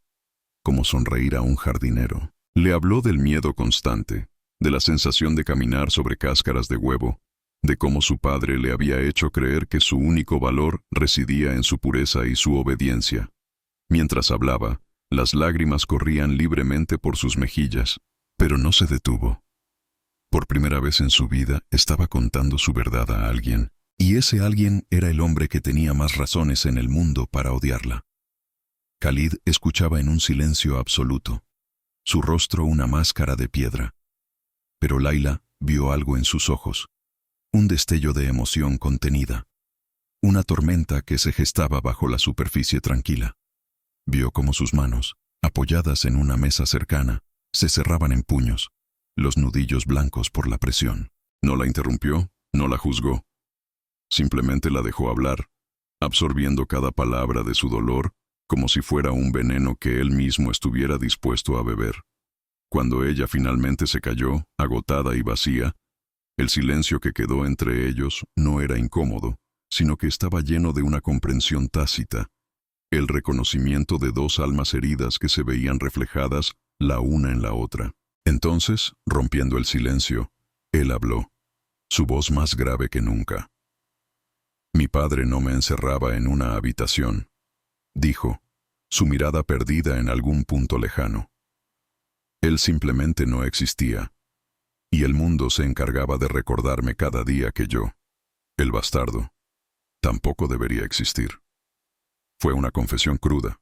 S1: Como sonreír a un jardinero. Le habló del miedo constante, de la sensación de caminar sobre cáscaras de huevo, de cómo su padre le había hecho creer que su único valor residía en su pureza y su obediencia. Mientras hablaba, las lágrimas corrían libremente por sus mejillas, pero no se detuvo. Por primera vez en su vida estaba contando su verdad a alguien, y ese alguien era el hombre que tenía más razones en el mundo para odiarla. Khalid escuchaba en un silencio absoluto, su rostro una máscara de piedra. Pero Layla vio algo en sus ojos, un destello de emoción contenida, una tormenta que se gestaba bajo la superficie tranquila. Vio cómo sus manos, apoyadas en una mesa cercana, se cerraban en puños, los nudillos blancos por la presión. No la interrumpió, no la juzgó. Simplemente la dejó hablar, absorbiendo cada palabra de su dolor como si fuera un veneno que él mismo estuviera dispuesto a beber. Cuando ella finalmente se calló, agotada y vacía, el silencio que quedó entre ellos no era incómodo, sino que estaba lleno de una comprensión tácita, el reconocimiento de 2 almas heridas que se veían reflejadas la una en la otra. Entonces, rompiendo el silencio, él habló, su voz más grave que nunca. «Mi padre no me encerraba en una habitación», dijo, su mirada perdida en algún punto lejano. Él simplemente no existía, y el mundo se encargaba de recordarme cada día que yo, el bastardo, tampoco debería existir. Fue una confesión cruda,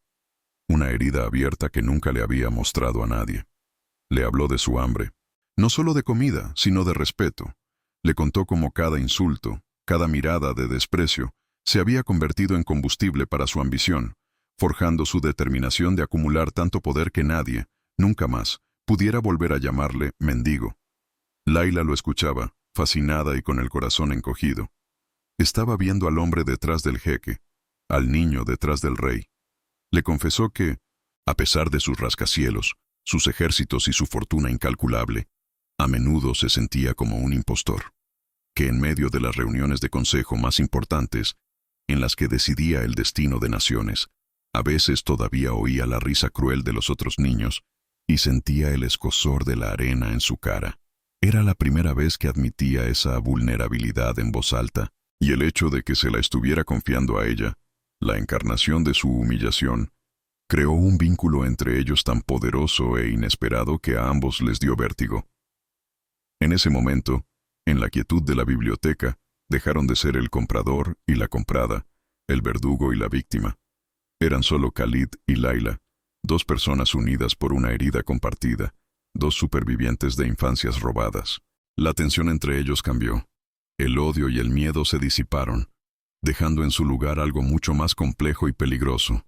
S1: una herida abierta que nunca le había mostrado a nadie. Le habló de su hambre, no solo de comida, sino de respeto. Le contó cómo cada insulto, cada mirada de desprecio, se había convertido en combustible para su ambición, forjando su determinación de acumular tanto poder que nadie, nunca más, pudiera volver a llamarle mendigo. Laila lo escuchaba, fascinada y con el corazón encogido. Estaba viendo al hombre detrás del jeque, al niño detrás del rey. Le confesó que, a pesar de sus rascacielos, sus ejércitos y su fortuna incalculable, a menudo se sentía como un impostor, que en medio de las reuniones de consejo más importantes, en las que decidía el destino de naciones, a veces todavía oía la risa cruel de los otros niños y sentía el escozor de la arena en su cara. Era la primera vez que admitía esa vulnerabilidad en voz alta, y el hecho de que se la estuviera confiando a ella, la encarnación de su humillación, creó un vínculo entre ellos tan poderoso e inesperado que a ambos les dio vértigo. En ese momento, en la quietud de la biblioteca, dejaron de ser el comprador y la comprada, el verdugo y la víctima. Eran solo Khalid y Laila, dos personas unidas por una herida compartida, dos supervivientes de infancias robadas. La tensión entre ellos cambió. El odio y el miedo se disiparon, dejando en su lugar algo mucho más complejo y peligroso.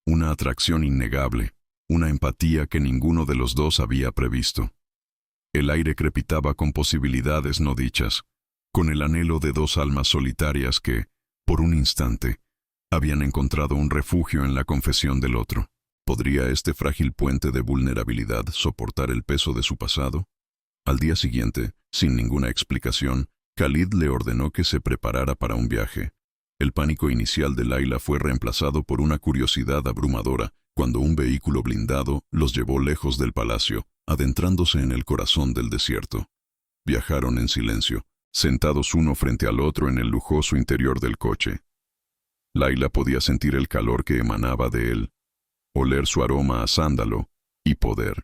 S1: Una atracción innegable, una empatía que ninguno de los dos había previsto. El aire crepitaba con posibilidades no dichas, con el anhelo de dos almas solitarias que, por un instante, habían encontrado un refugio en la confesión del otro. ¿Podría este frágil puente de vulnerabilidad soportar el peso de su pasado? Al día siguiente, sin ninguna explicación, Khalid le ordenó que se preparara para un viaje. El pánico inicial de Laila fue reemplazado por una curiosidad abrumadora cuando un vehículo blindado los llevó lejos del palacio, adentrándose en el corazón del desierto. Viajaron en silencio, sentados uno frente al otro en el lujoso interior del coche. Laila podía sentir el calor que emanaba de él, oler su aroma a sándalo y poder.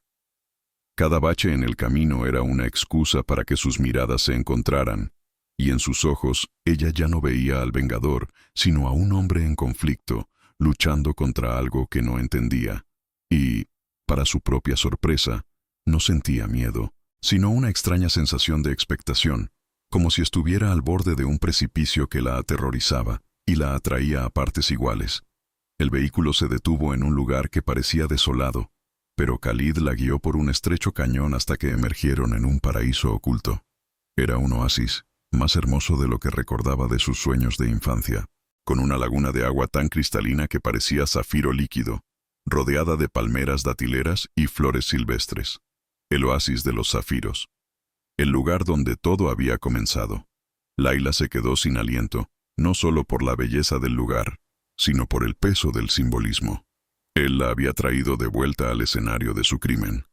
S1: Cada bache en el camino era una excusa para que sus miradas se encontraran, y en sus ojos ella ya no veía al vengador, sino a un hombre en conflicto, luchando contra algo que no entendía. Y, para su propia sorpresa, no sentía miedo, sino una extraña sensación de expectación, como si estuviera al borde de un precipicio que la aterrorizaba y la atraía a partes iguales. El vehículo se detuvo en un lugar que parecía desolado, pero Khalid la guió por un estrecho cañón hasta que emergieron en un paraíso oculto. Era un oasis, más hermoso de lo que recordaba de sus sueños de infancia, con una laguna de agua tan cristalina que parecía zafiro líquido, rodeada de palmeras datileras y flores silvestres. El oasis de los zafiros. El lugar donde todo había comenzado. Laila se quedó sin aliento, no solo por la belleza del lugar, sino por el peso del simbolismo. Él la había traído de vuelta al escenario de su crimen,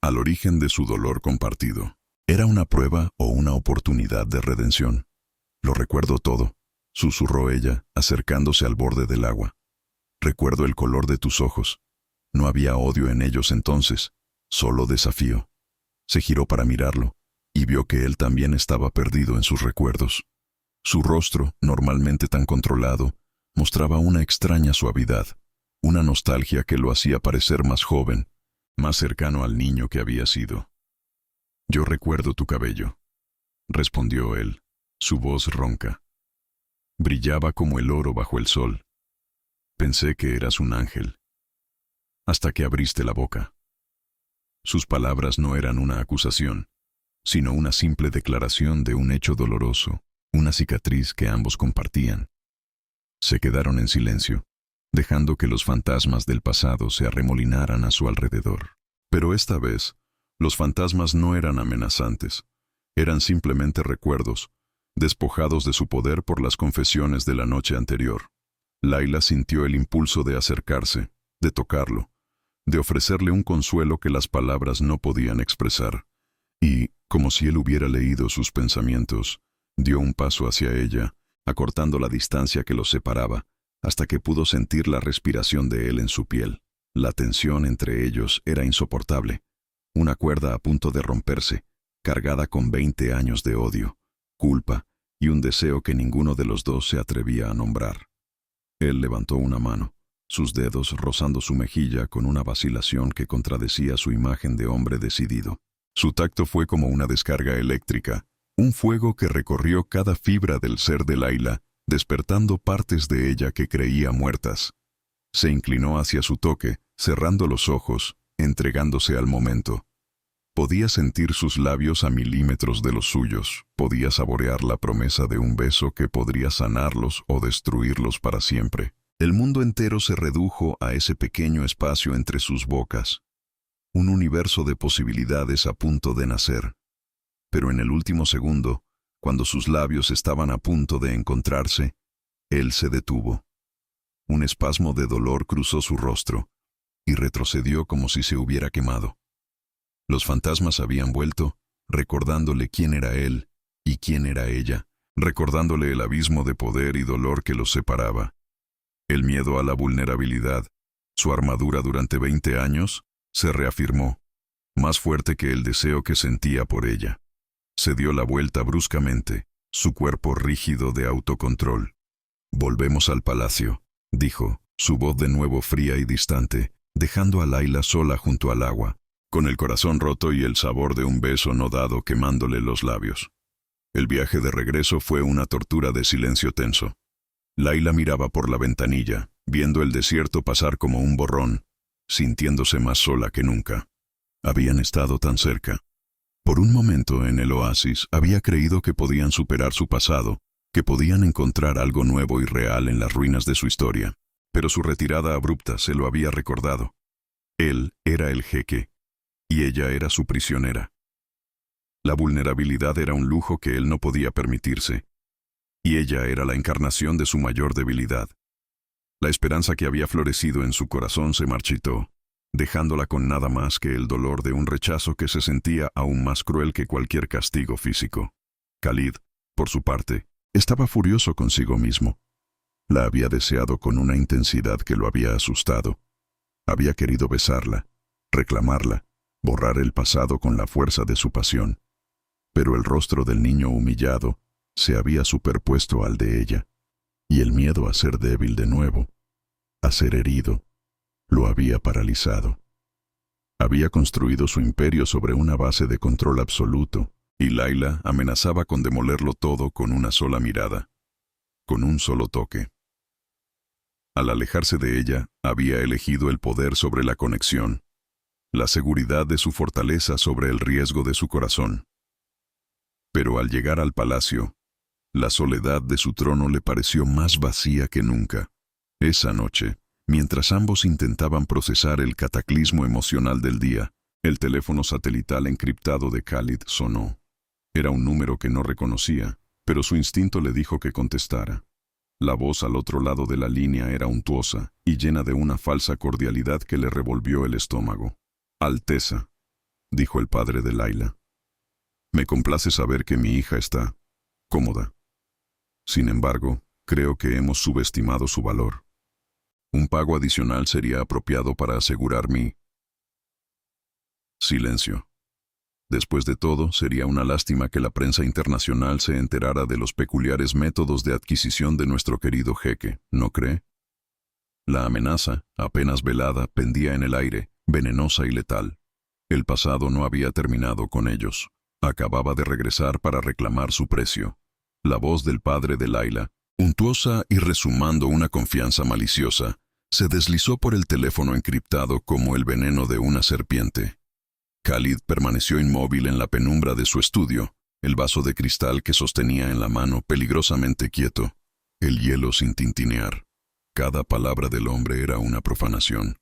S1: al origen de su dolor compartido. ¿Era una prueba o una oportunidad de redención? Lo recuerdo todo, susurró ella, acercándose al borde del agua. Recuerdo el color de tus ojos. No había odio en ellos entonces, solo desafío. Se giró para mirarlo, y vio que él también estaba perdido en sus recuerdos. Su rostro, normalmente tan controlado, mostraba una extraña suavidad, una nostalgia que lo hacía parecer más joven, más cercano al niño que había sido. «Yo recuerdo tu cabello», respondió él, su voz ronca. Brillaba como el oro bajo el sol. Pensé que eras un ángel. Hasta que abriste la boca. Sus palabras no eran una acusación, sino una simple declaración de un hecho doloroso, una cicatriz que ambos compartían. Se quedaron en silencio, dejando que los fantasmas del pasado se arremolinaran a su alrededor. Pero esta vez, los fantasmas no eran amenazantes, eran simplemente recuerdos, despojados de su poder por las confesiones de la noche anterior. Laila sintió el impulso de acercarse, de tocarlo, de ofrecerle un consuelo que las palabras no podían expresar, y, como si él hubiera leído sus pensamientos, dio un paso hacia ella, acortando la distancia que los separaba, hasta que pudo sentir la respiración de él en su piel. La tensión entre ellos era insoportable. Una cuerda a punto de romperse, cargada con 20 años de odio, culpa y un deseo que ninguno de los dos se atrevía a nombrar. Él levantó una mano, sus dedos rozando su mejilla con una vacilación que contradecía su imagen de hombre decidido. Su tacto fue como una descarga eléctrica, un fuego que recorrió cada fibra del ser de Laila, despertando partes de ella que creía muertas. Se inclinó hacia su toque, cerrando los ojos, entregándose al momento. Podía sentir sus labios a milímetros de los suyos, podía saborear la promesa de un beso que podría sanarlos o destruirlos para siempre. El mundo entero se redujo a ese pequeño espacio entre sus bocas, un universo de posibilidades a punto de nacer. Pero en el último segundo, cuando sus labios estaban a punto de encontrarse, él se detuvo. Un espasmo de dolor cruzó su rostro y retrocedió como si se hubiera quemado. Los fantasmas habían vuelto, recordándole quién era él y quién era ella, recordándole el abismo de poder y dolor que los separaba. El miedo a la vulnerabilidad, su armadura durante 20 años, se reafirmó, más fuerte que el deseo que sentía por ella. Se dio la vuelta bruscamente, su cuerpo rígido de autocontrol. «Volvemos al palacio», dijo, su voz de nuevo fría y distante, dejando a Layla sola junto al agua, con el corazón roto y el sabor de un beso no dado quemándole los labios. El viaje de regreso fue una tortura de silencio tenso. Layla miraba por la ventanilla, viendo el desierto pasar como un borrón, sintiéndose más sola que nunca. Habían estado tan cerca. Por un momento en el oasis había creído que podían superar su pasado, que podían encontrar algo nuevo y real en las ruinas de su historia, pero su retirada abrupta se lo había recordado. Él era el jeque, y ella era su prisionera. La vulnerabilidad era un lujo que él no podía permitirse, y ella era la encarnación de su mayor debilidad. La esperanza que había florecido en su corazón se marchitó, dejándola con nada más que el dolor de un rechazo que se sentía aún más cruel que cualquier castigo físico. Khalid, por su parte, estaba furioso consigo mismo. La había deseado con una intensidad que lo había asustado. Había querido besarla, reclamarla, borrar el pasado con la fuerza de su pasión. Pero el rostro del niño humillado se había superpuesto al de ella, y el miedo a ser débil de nuevo, a ser herido, lo había paralizado. Había construido su imperio sobre una base de control absoluto, y Layla amenazaba con demolerlo todo con una sola mirada, con un solo toque. Al alejarse de ella, había elegido el poder sobre la conexión, la seguridad de su fortaleza sobre el riesgo de su corazón. Pero al llegar al palacio, la soledad de su trono le pareció más vacía que nunca. Esa noche, mientras ambos intentaban procesar el cataclismo emocional del día, el teléfono satelital encriptado de Khalid sonó. Era un número que no reconocía, pero su instinto le dijo que contestara. La voz al otro lado de la línea era untuosa y llena de una falsa cordialidad que le revolvió el estómago. «Alteza», dijo el padre de Layla. «Me complace saber que mi hija está cómoda. Sin embargo, creo que hemos subestimado su valor. Un pago adicional sería apropiado para asegurar mi...» Silencio. Después de todo, sería una lástima que la prensa internacional se enterara de los peculiares métodos de adquisición de nuestro querido jeque, ¿no cree? La amenaza, apenas velada, pendía en el aire, venenosa y letal. El pasado no había terminado con ellos. Acababa de regresar para reclamar su precio. La voz del padre de Layla, untuosa y resumando una confianza maliciosa, se deslizó por el teléfono encriptado como el veneno de una serpiente. Khalid permaneció inmóvil en la penumbra de su estudio, el vaso de cristal que sostenía en la mano peligrosamente quieto, el hielo sin tintinear. Cada palabra del hombre era una profanación,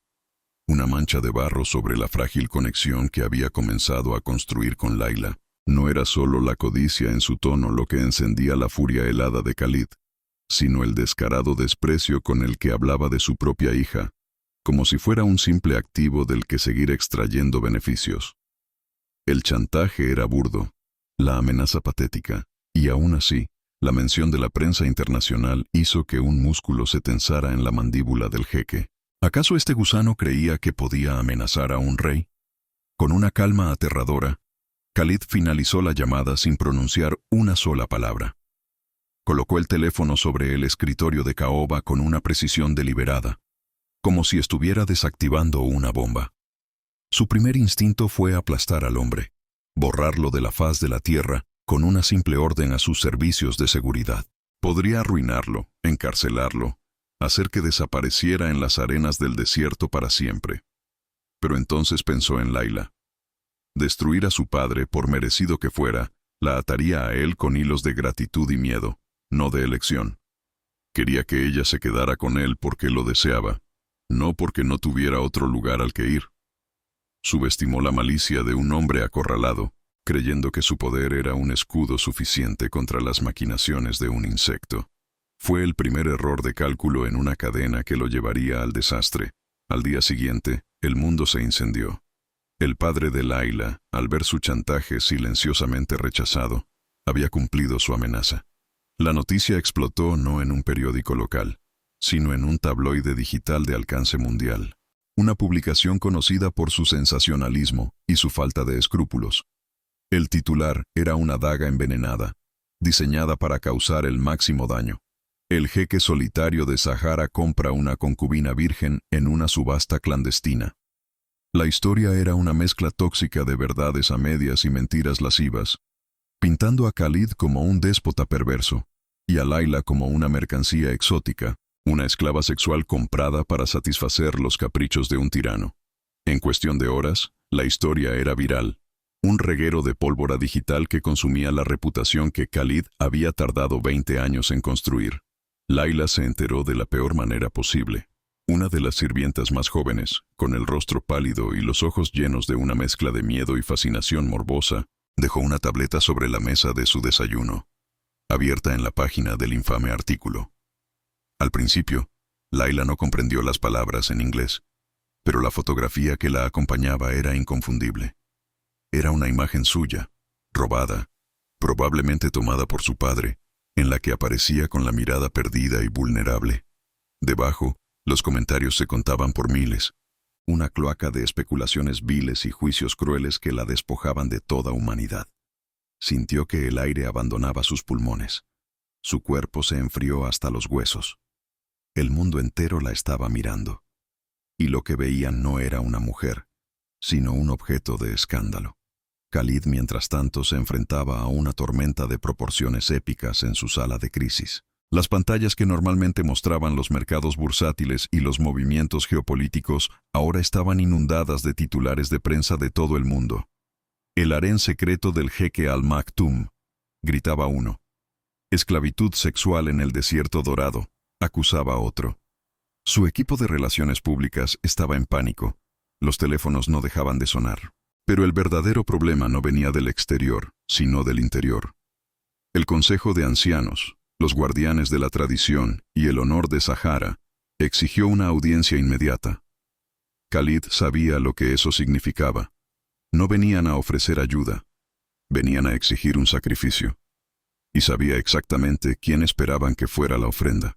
S1: una mancha de barro sobre la frágil conexión que había comenzado a construir con Layla. No era solo la codicia en su tono lo que encendía la furia helada de Khalid, sino el descarado desprecio con el que hablaba de su propia hija, como si fuera un simple activo del que seguir extrayendo beneficios. El chantaje era burdo, la amenaza patética, y aún así, la mención de la prensa internacional hizo que un músculo se tensara en la mandíbula del jeque. ¿Acaso este gusano creía que podía amenazar a un rey? Con una calma aterradora, Khalid finalizó la llamada sin pronunciar una sola palabra. Colocó el teléfono sobre el escritorio de caoba con una precisión deliberada, como si estuviera desactivando una bomba. Su primer instinto fue aplastar al hombre, borrarlo de la faz de la tierra con una simple orden a sus servicios de seguridad. Podría arruinarlo, encarcelarlo, hacer que desapareciera en las arenas del desierto para siempre. Pero entonces pensó en Layla. Destruir a su padre, por merecido que fuera, la ataría a él con hilos de gratitud y miedo, no de elección. Quería que ella se quedara con él porque lo deseaba, no porque no tuviera otro lugar al que ir. Subestimó la malicia de un hombre acorralado, creyendo que su poder era un escudo suficiente contra las maquinaciones de un insecto. Fue el primer error de cálculo en una cadena que lo llevaría al desastre. Al día siguiente, el mundo se incendió. El padre de Layla, al ver su chantaje silenciosamente rechazado, había cumplido su amenaza. La noticia explotó no en un periódico local, sino en un tabloide digital de alcance mundial. Una publicación conocida por su sensacionalismo y su falta de escrúpulos. El titular era una daga envenenada, diseñada para causar el máximo daño. El jeque solitario de Sahara compra una concubina virgen en una subasta clandestina. La historia era una mezcla tóxica de verdades a medias y mentiras lascivas, pintando a Khalid como un déspota perverso, y a Layla como una mercancía exótica, una esclava sexual comprada para satisfacer los caprichos de un tirano. En cuestión de horas, la historia era viral, un reguero de pólvora digital que consumía la reputación que Khalid había tardado 20 años en construir. Layla se enteró de la peor manera posible. Una de las sirvientas más jóvenes, con el rostro pálido y los ojos llenos de una mezcla de miedo y fascinación morbosa, dejó una tableta sobre la mesa de su desayuno, abierta en la página del infame artículo. Al principio, Layla no comprendió las palabras en inglés, pero la fotografía que la acompañaba era inconfundible. Era una imagen suya, robada, probablemente tomada por su padre, en la que aparecía con la mirada perdida y vulnerable. Debajo, los comentarios se contaban por miles, una cloaca de especulaciones viles y juicios crueles que la despojaban de toda humanidad. Sintió que el aire abandonaba sus pulmones. Su cuerpo se enfrió hasta los huesos. El mundo entero la estaba mirando. Y lo que veía no era una mujer, sino un objeto de escándalo. Khalid, mientras tanto, se enfrentaba a una tormenta de proporciones épicas en su sala de crisis. Las pantallas que normalmente mostraban los mercados bursátiles y los movimientos geopolíticos ahora estaban inundadas de titulares de prensa de todo el mundo. El harén secreto del jeque Al Maktoum, gritaba uno. Esclavitud sexual en el desierto dorado, acusaba otro. Su equipo de relaciones públicas estaba en pánico. Los teléfonos no dejaban de sonar. Pero el verdadero problema no venía del exterior, sino del interior. El Consejo de Ancianos, los guardianes de la tradición y el honor de Sahara, exigió una audiencia inmediata. Khalid sabía lo que eso significaba. No venían a ofrecer ayuda, venían a exigir un sacrificio. Y sabía exactamente quién esperaban que fuera la ofrenda.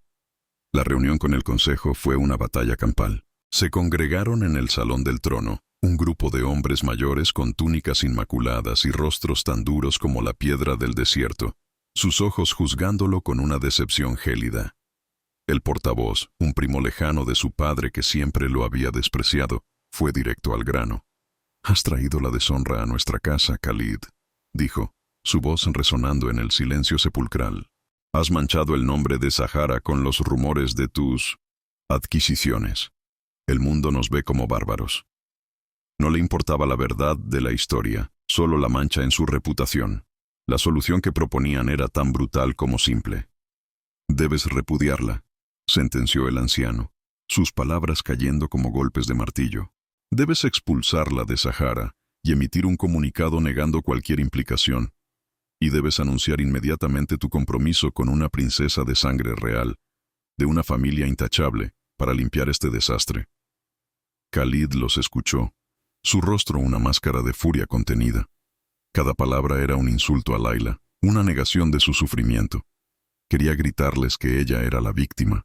S1: La reunión con el consejo fue una batalla campal. Se congregaron en el salón del trono, un grupo de hombres mayores con túnicas inmaculadas y rostros tan duros como la piedra del desierto, sus ojos juzgándolo con una decepción gélida. El portavoz, un primo lejano de su padre que siempre lo había despreciado, fue directo al grano. «Has traído la deshonra a nuestra casa, Khalid», dijo, su voz resonando en el silencio sepulcral. «Has manchado el nombre de Sahara con los rumores de tus adquisiciones. El mundo nos ve como bárbaros». No le importaba la verdad de la historia, solo la mancha en su reputación. La solución que proponían era tan brutal como simple. «Debes repudiarla», sentenció el anciano, sus palabras cayendo como golpes de martillo. «Debes expulsarla de Sahara y emitir un comunicado negando cualquier implicación. Y debes anunciar inmediatamente tu compromiso con una princesa de sangre real, de una familia intachable, para limpiar este desastre». Khalid los escuchó, su rostro una máscara de furia contenida. Cada palabra era un insulto a Layla, una negación de su sufrimiento. Quería gritarles que ella era la víctima,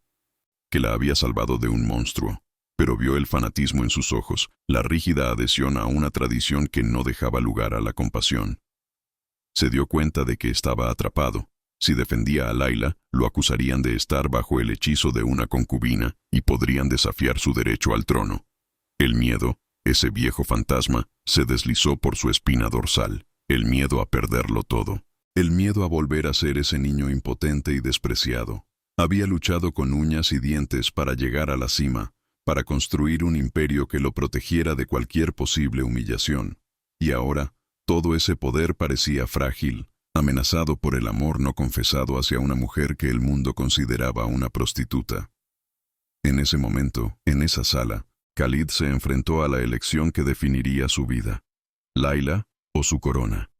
S1: que la había salvado de un monstruo, pero vio el fanatismo en sus ojos, la rígida adhesión a una tradición que no dejaba lugar a la compasión. Se dio cuenta de que estaba atrapado. Si defendía a Layla, lo acusarían de estar bajo el hechizo de una concubina y podrían desafiar su derecho al trono. El miedo, ese viejo fantasma, se deslizó por su espina dorsal. El miedo a perderlo todo. El miedo a volver a ser ese niño impotente y despreciado. Había luchado con uñas y dientes para llegar a la cima, para construir un imperio que lo protegiera de cualquier posible humillación. Y ahora, todo ese poder parecía frágil, amenazado por el amor no confesado hacia una mujer que el mundo consideraba una prostituta. En ese momento, en esa sala, Khalid se enfrentó a la elección que definiría su vida: Layla o su corona.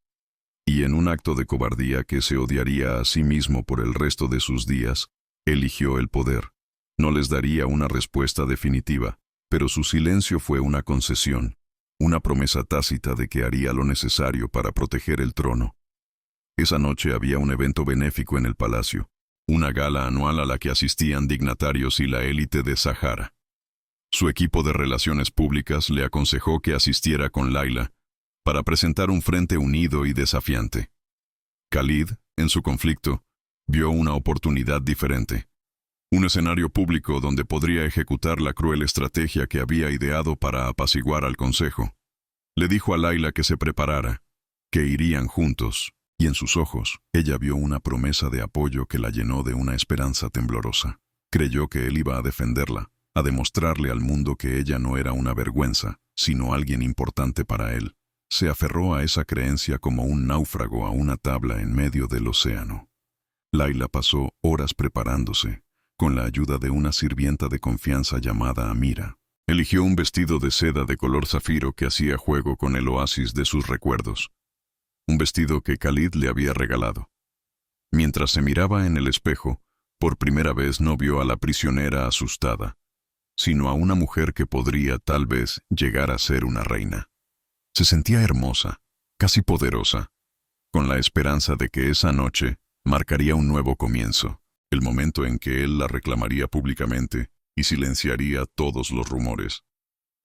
S1: Y en un acto de cobardía que se odiaría a sí mismo por el resto de sus días, eligió el poder. No les daría una respuesta definitiva, pero su silencio fue una concesión, una promesa tácita de que haría lo necesario para proteger el trono. Esa noche había un evento benéfico en el palacio, una gala anual a la que asistían dignatarios y la élite de Sahara. Su equipo de relaciones públicas le aconsejó que asistiera con Layla para presentar un frente unido y desafiante. Khalid, en su conflicto, vio una oportunidad diferente. Un escenario público donde podría ejecutar la cruel estrategia que había ideado para apaciguar al consejo. Le dijo a Layla que se preparara, que irían juntos, y en sus ojos ella vio una promesa de apoyo que la llenó de una esperanza temblorosa. Creyó que él iba a defenderla, a demostrarle al mundo que ella no era una vergüenza, sino alguien importante para él. Se aferró a esa creencia como un náufrago a una tabla en medio del océano. Layla pasó horas preparándose, con la ayuda de una sirvienta de confianza llamada Amira. Eligió un vestido de seda de color zafiro que hacía juego con el oasis de sus recuerdos. Un vestido que Khalid le había regalado. Mientras se miraba en el espejo, por primera vez no vio a la prisionera asustada, sino a una mujer que podría tal vez llegar a ser una reina. Se sentía hermosa, casi poderosa, con la esperanza de que esa noche marcaría un nuevo comienzo, el momento en que él la reclamaría públicamente y silenciaría todos los rumores.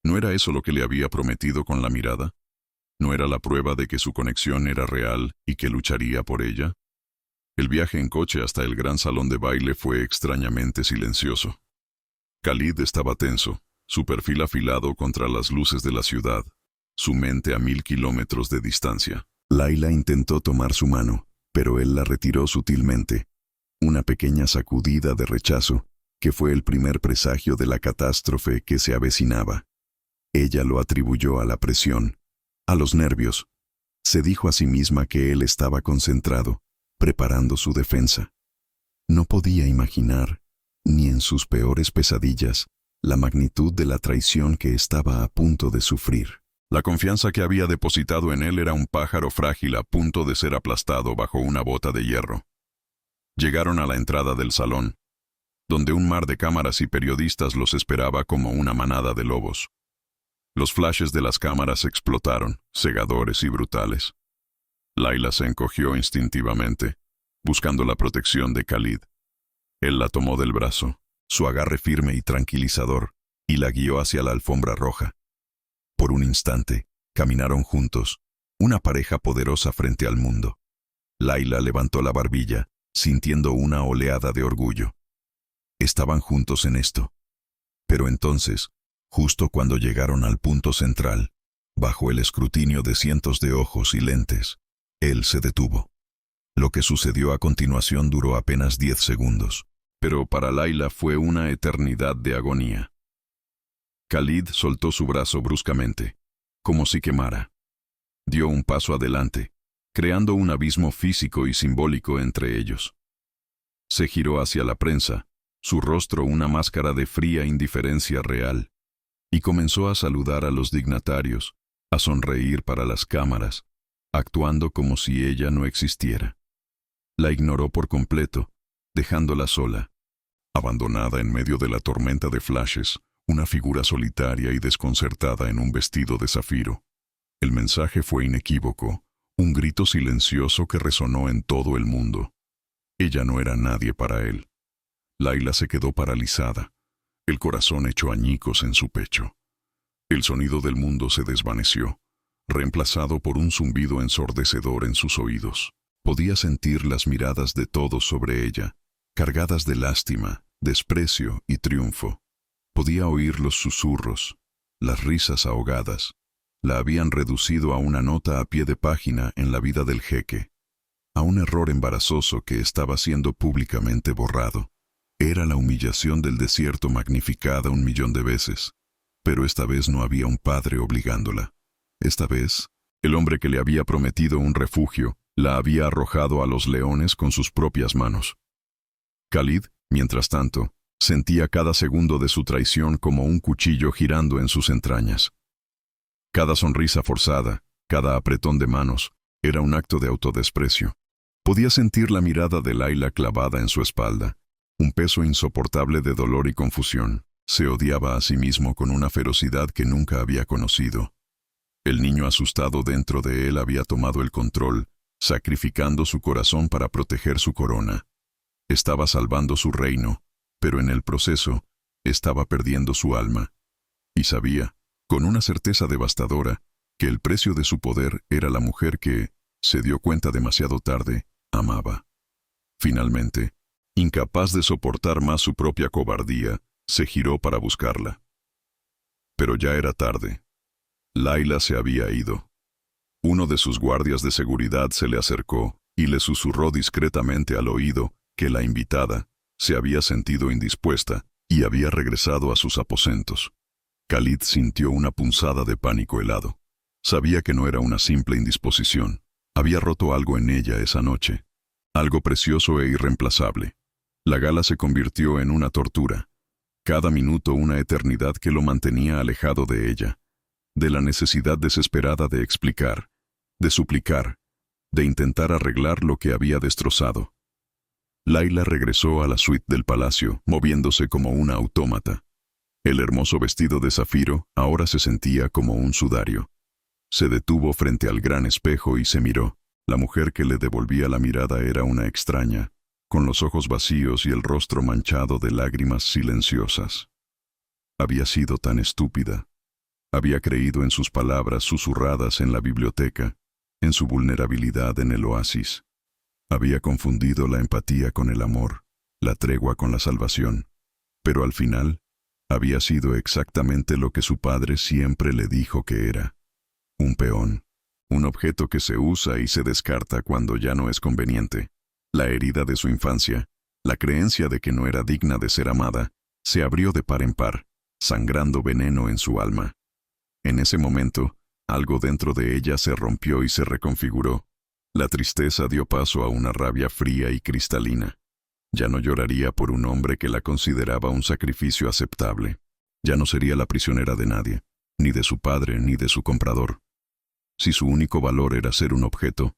S1: ¿No era eso lo que le había prometido con la mirada? ¿No era la prueba de que su conexión era real y que lucharía por ella? El viaje en coche hasta el gran salón de baile fue extrañamente silencioso. Khalid estaba tenso, su perfil afilado contra las luces de la ciudad, su mente a 1000 kilómetros de distancia. Layla intentó tomar su mano, pero él la retiró sutilmente. Una pequeña sacudida de rechazo, que fue el primer presagio de la catástrofe que se avecinaba. Ella lo atribuyó a la presión, a los nervios. Se dijo a sí misma que él estaba concentrado, preparando su defensa. No podía imaginar, ni en sus peores pesadillas, la magnitud de la traición que estaba a punto de sufrir. La confianza que había depositado en él era un pájaro frágil a punto de ser aplastado bajo una bota de hierro. Llegaron a la entrada del salón, donde un mar de cámaras y periodistas los esperaba como una manada de lobos. Los flashes de las cámaras explotaron, cegadores y brutales. Layla se encogió instintivamente, buscando la protección de Khalid. Él la tomó del brazo, su agarre firme y tranquilizador, y la guió hacia la alfombra roja. Por un instante, caminaron juntos, una pareja poderosa frente al mundo. Layla levantó la barbilla, sintiendo una oleada de orgullo. Estaban juntos en esto. Pero entonces, justo cuando llegaron al punto central, bajo el escrutinio de cientos de ojos y lentes, él se detuvo. Lo que sucedió a continuación duró apenas 10 segundos, pero para Layla fue una eternidad de agonía. Khalid soltó su brazo bruscamente, como si quemara. Dio un paso adelante, creando un abismo físico y simbólico entre ellos. Se giró hacia la prensa, su rostro una máscara de fría indiferencia real, y comenzó a saludar a los dignatarios, a sonreír para las cámaras, actuando como si ella no existiera. La ignoró por completo, dejándola sola, abandonada en medio de la tormenta de flashes, una figura solitaria y desconcertada en un vestido de zafiro. El mensaje fue inequívoco, un grito silencioso que resonó en todo el mundo. Ella no era nadie para él. Layla se quedó paralizada, el corazón hecho añicos en su pecho. El sonido del mundo se desvaneció, reemplazado por un zumbido ensordecedor en sus oídos. Podía sentir las miradas de todos sobre ella, cargadas de lástima, desprecio y triunfo. Podía oír los susurros, las risas ahogadas. La habían reducido a una nota a pie de página en la vida del jeque, a un error embarazoso que estaba siendo públicamente borrado. Era la humillación del desierto magnificada 1.000.000 de veces, pero esta vez no había un padre obligándola. Esta vez, El hombre que le había prometido un refugio, la había arrojado a los leones con sus propias manos. Khalid, mientras tanto, sentía cada segundo de su traición como un cuchillo girando en sus entrañas. Cada sonrisa forzada, cada apretón de manos, era un acto de autodesprecio. Podía sentir la mirada de Layla clavada en su espalda, un peso insoportable de dolor y confusión. Se odiaba a sí mismo con una ferocidad que nunca había conocido. El niño asustado dentro de él había tomado el control, sacrificando su corazón para proteger su corona. Estaba salvando su reino, pero en el proceso, estaba perdiendo su alma. Y sabía, con una certeza devastadora, que el precio de su poder era la mujer que, se dio cuenta demasiado tarde, amaba. Finalmente, incapaz de soportar más su propia cobardía, se giró para buscarla. Pero ya era tarde. Layla se había ido. Uno de sus guardias de seguridad se le acercó y le susurró discretamente al oído que la invitada se había sentido indispuesta y había regresado a sus aposentos. Khalid sintió una punzada de pánico helado. Sabía que no era una simple indisposición. Había roto algo en ella esa noche. Algo precioso e irreemplazable. La gala se convirtió en una tortura. Cada minuto una eternidad que lo mantenía alejado de ella, de la necesidad desesperada de explicar, de suplicar, de intentar arreglar lo que había destrozado. Layla regresó a la suite del palacio, moviéndose como una autómata. El hermoso vestido de zafiro ahora se sentía como un sudario. Se detuvo frente al gran espejo y se miró. La mujer que le devolvía la mirada era una extraña, con los ojos vacíos y el rostro manchado de lágrimas silenciosas. Había sido tan estúpida. Había creído en sus palabras susurradas en la biblioteca, en su vulnerabilidad en el oasis. Había confundido la empatía con el amor, la tregua con la salvación. Pero al final, había sido exactamente lo que su padre siempre le dijo que era. Un peón. Un objeto que se usa y se descarta cuando ya no es conveniente. La herida de su infancia, la creencia de que no era digna de ser amada, se abrió de par en par, sangrando veneno en su alma. En ese momento, algo dentro de ella se rompió y se reconfiguró. La tristeza dio paso a una rabia fría y cristalina. Ya no lloraría por un hombre que la consideraba un sacrificio aceptable. Ya no sería la prisionera de nadie, ni de su padre ni de su comprador. Si su único valor era ser un objeto,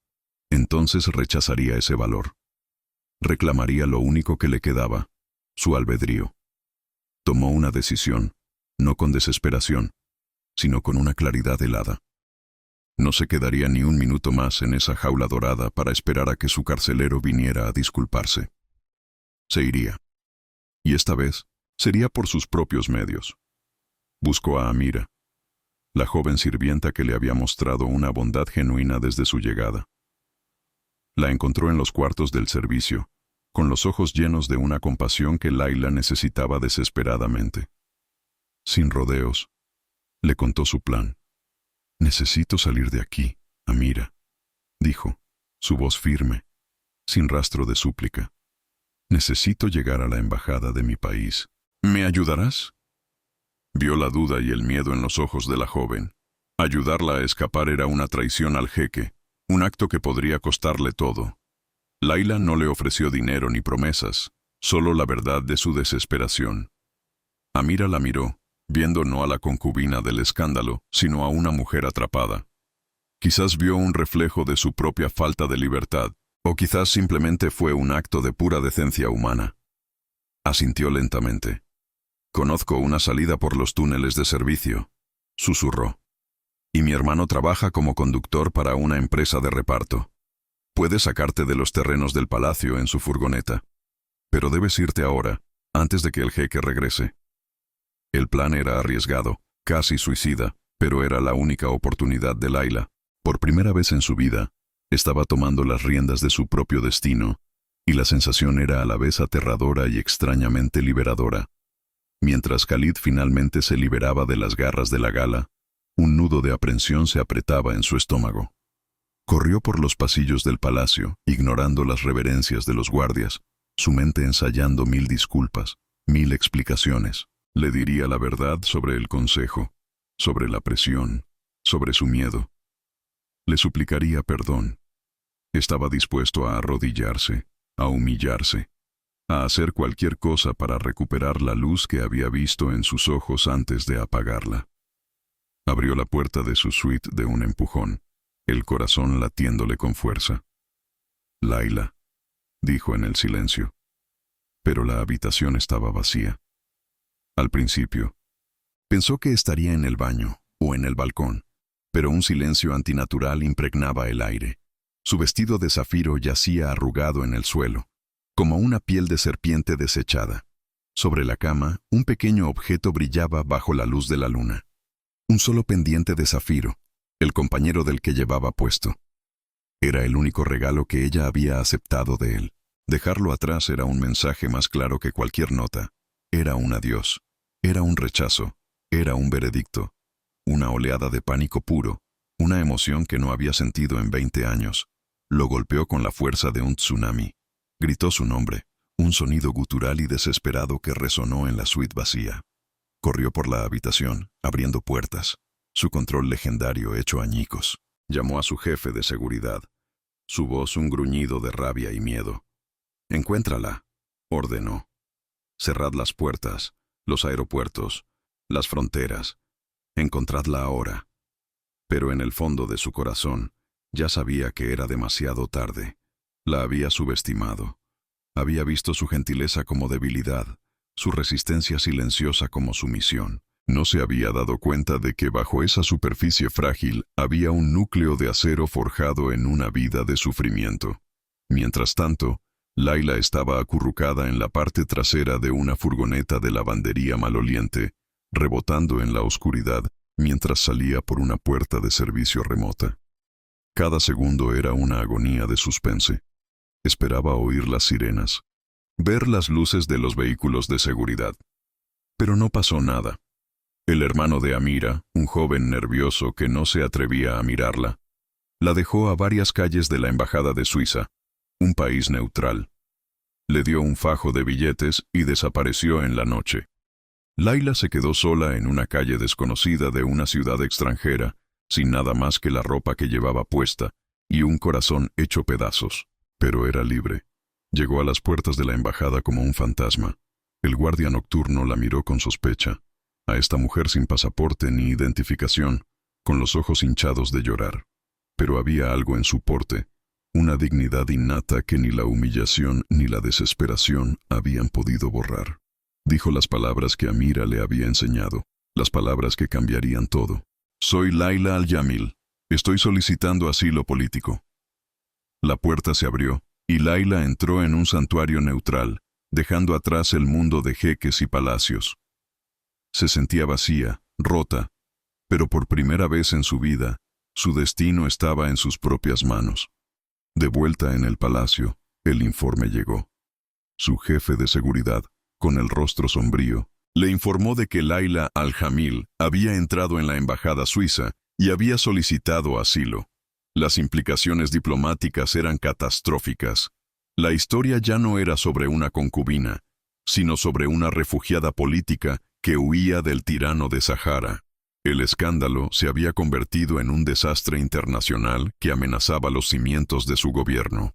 S1: entonces rechazaría ese valor. Reclamaría lo único que le quedaba, su albedrío. Tomó una decisión, no con desesperación, sino con una claridad helada. No se quedaría ni un minuto más en esa jaula dorada para esperar a que su carcelero viniera a disculparse. Se iría. Y esta vez sería por sus propios medios. Buscó a Amira, la joven sirvienta que le había mostrado una bondad genuina desde su llegada. La encontró en los cuartos del servicio, con los ojos llenos de una compasión que Layla necesitaba desesperadamente. Sin rodeos, le contó su plan. «Necesito salir de aquí, Amira», dijo, su voz firme, sin rastro de súplica. «Necesito llegar a la embajada de mi país. ¿Me ayudarás?» Vio la duda y el miedo en los ojos de la joven. Ayudarla a escapar era una traición al jeque, un acto que podría costarle todo. Layla no le ofreció dinero ni promesas, solo la verdad de su desesperación. Amira la miró, viendo no a la concubina del escándalo, sino a una mujer atrapada. Quizás vio un reflejo de su propia falta de libertad, o quizás simplemente fue un acto de pura decencia humana. Asintió lentamente. «Conozco una salida por los túneles de servicio», susurró. «Y mi hermano trabaja como conductor para una empresa de reparto. Puede sacarte de los terrenos del palacio en su furgoneta. Pero debes irte ahora, antes de que el jeque regrese». El plan era arriesgado, casi suicida, pero era la única oportunidad de Layla. Por primera vez en su vida, estaba tomando las riendas de su propio destino, y la sensación era a la vez aterradora y extrañamente liberadora. Mientras Khalid finalmente se liberaba de las garras de la gala, un nudo de aprensión se apretaba en su estómago. Corrió por los pasillos del palacio, ignorando las reverencias de los guardias, su mente ensayando 1000 disculpas, 1000 explicaciones. Le diría la verdad sobre el consejo, sobre la presión, sobre su miedo. Le suplicaría perdón. Estaba dispuesto a arrodillarse, a humillarse, a hacer cualquier cosa para recuperar la luz que había visto en sus ojos antes de apagarla. Abrió la puerta de su suite de un empujón, el corazón latiéndole con fuerza. «Laila», dijo en el silencio. Pero la habitación estaba vacía. Al principio, pensó que estaría en el baño o en el balcón, pero un silencio antinatural impregnaba el aire. Su vestido de zafiro yacía arrugado en el suelo, como una piel de serpiente desechada. Sobre la cama, un pequeño objeto brillaba bajo la luz de la luna. Un solo pendiente de zafiro, el compañero del que llevaba puesto. Era el único regalo que ella había aceptado de él. Dejarlo atrás era un mensaje más claro que cualquier nota. Era un adiós, era un rechazo, era un veredicto, una oleada de pánico puro, una emoción que no había sentido en 20 años. Lo golpeó con la fuerza de un tsunami. Gritó su nombre, un sonido gutural y desesperado que resonó en la suite vacía. Corrió por la habitación, abriendo puertas, su control legendario hecho añicos. Llamó a su jefe de seguridad, su voz un gruñido de rabia y miedo. «Encuéntrala», ordenó. «Cerrad las puertas, los aeropuertos, las fronteras. Encontradla ahora». Pero en el fondo de su corazón, ya sabía que era demasiado tarde. La había subestimado. Había visto su gentileza como debilidad, su resistencia silenciosa como sumisión. No se había dado cuenta de que bajo esa superficie frágil había un núcleo de acero forjado en una vida de sufrimiento. Mientras tanto, Laila estaba acurrucada en la parte trasera de una furgoneta de lavandería maloliente, rebotando en la oscuridad mientras salía por una puerta de servicio remota. Cada segundo era una agonía de suspense. Esperaba oír las sirenas, ver las luces de los vehículos de seguridad. Pero no pasó nada. El hermano de Amira, un joven nervioso que no se atrevía a mirarla, la dejó a varias calles de la embajada de Suiza, un país neutral. Le dio un fajo de billetes y desapareció en la noche. Laila se quedó sola en una calle desconocida de una ciudad extranjera, sin nada más que la ropa que llevaba puesta y un corazón hecho pedazos. Pero era libre. Llegó a las puertas de la embajada como un fantasma. El guardia nocturno la miró con sospecha, a esta mujer sin pasaporte ni identificación, con los ojos hinchados de llorar. Pero había algo en su porte, una dignidad innata que ni la humillación ni la desesperación habían podido borrar. Dijo las palabras que Amira le había enseñado, las palabras que cambiarían todo. «Soy Laila Al-Yamil. Estoy solicitando asilo político». La puerta se abrió, y Laila entró en un santuario neutral, dejando atrás el mundo de jeques y palacios. Se sentía vacía, rota, pero por primera vez en su vida, su destino estaba en sus propias manos. De vuelta en el palacio, el informe llegó. Su jefe de seguridad, con el rostro sombrío, le informó de que Laila Al-Jamil había entrado en la embajada suiza y había solicitado asilo. Las implicaciones diplomáticas eran catastróficas. La historia ya no era sobre una concubina, sino sobre una refugiada política que huía del tirano de Sahara. El escándalo se había convertido en un desastre internacional que amenazaba los cimientos de su gobierno.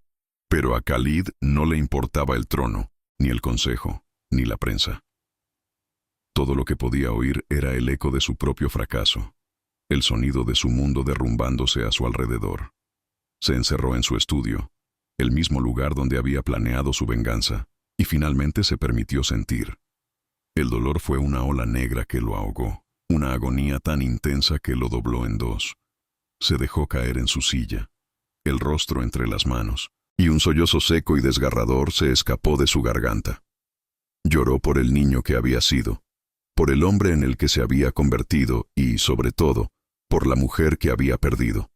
S1: Pero a Khalid no le importaba el trono, ni el consejo, ni la prensa. Todo lo que podía oír era el eco de su propio fracaso, el sonido de su mundo derrumbándose a su alrededor. Se encerró en su estudio, el mismo lugar donde había planeado su venganza, y finalmente se permitió sentir. El dolor fue una ola negra que lo ahogó, una agonía tan intensa que lo dobló en dos. Se dejó caer en su silla, el rostro entre las manos, y un sollozo seco y desgarrador se escapó de su garganta. Lloró por el niño que había sido, por el hombre en el que se había convertido y, sobre todo, por la mujer que había perdido.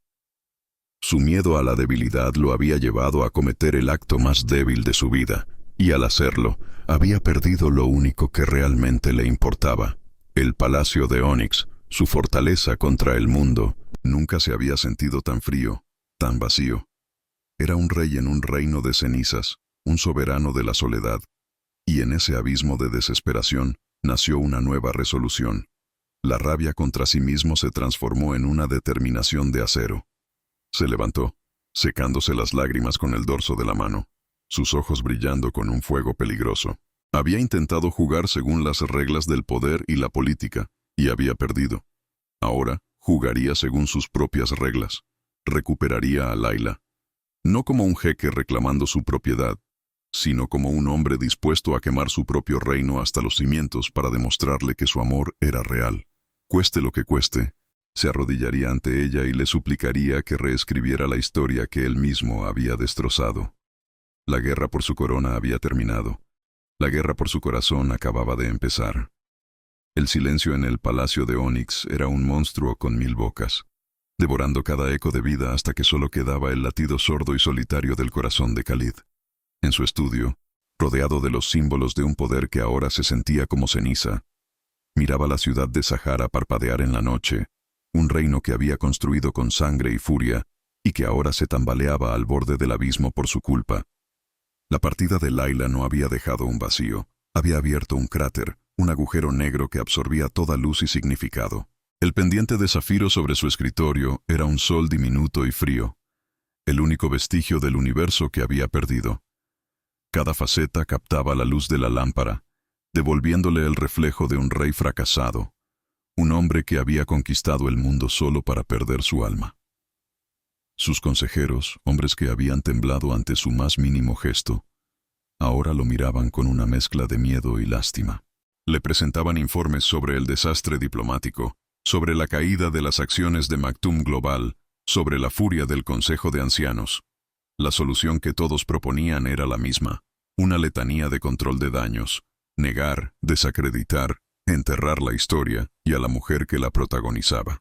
S1: Su miedo a la debilidad lo había llevado a cometer el acto más débil de su vida, y al hacerlo, había perdido lo único que realmente le importaba. El palacio de Onyx, su fortaleza contra el mundo, nunca se había sentido tan frío, tan vacío. Era un rey en un reino de cenizas, un soberano de la soledad, y en ese abismo de desesperación nació una nueva resolución. La rabia contra sí mismo se transformó en una determinación de acero. Se levantó, secándose las lágrimas con el dorso de la mano, sus ojos brillando con un fuego peligroso. Había intentado jugar según las reglas del poder y la política, y había perdido. Ahora, jugaría según sus propias reglas. Recuperaría a Layla. No como un jeque reclamando su propiedad, sino como un hombre dispuesto a quemar su propio reino hasta los cimientos para demostrarle que su amor era real. Cueste lo que cueste, se arrodillaría ante ella y le suplicaría que reescribiera la historia que él mismo había destrozado. La guerra por su corona había terminado. La guerra por su corazón acababa de empezar. El silencio en el palacio de Onyx era un monstruo con 1000 bocas, devorando cada eco de vida hasta que solo quedaba el latido sordo y solitario del corazón de Khalid. En su estudio, rodeado de los símbolos de un poder que ahora se sentía como ceniza, miraba la ciudad de Sahara parpadear en la noche, un reino que había construido con sangre y furia y que ahora se tambaleaba al borde del abismo por su culpa. La partida de Layla no había dejado un vacío, había abierto un cráter, un agujero negro que absorbía toda luz y significado. El pendiente de zafiro sobre su escritorio era un sol diminuto y frío, el único vestigio del universo que había perdido. Cada faceta captaba la luz de la lámpara, devolviéndole el reflejo de un rey fracasado, un hombre que había conquistado el mundo solo para perder su alma. Sus consejeros, hombres que habían temblado ante su más mínimo gesto, ahora lo miraban con una mezcla de miedo y lástima. Le presentaban informes sobre el desastre diplomático, sobre la caída de las acciones de Maktoum Global, sobre la furia del Consejo de Ancianos. La solución que todos proponían era la misma, una letanía de control de daños, negar, desacreditar, enterrar la historia y a la mujer que la protagonizaba.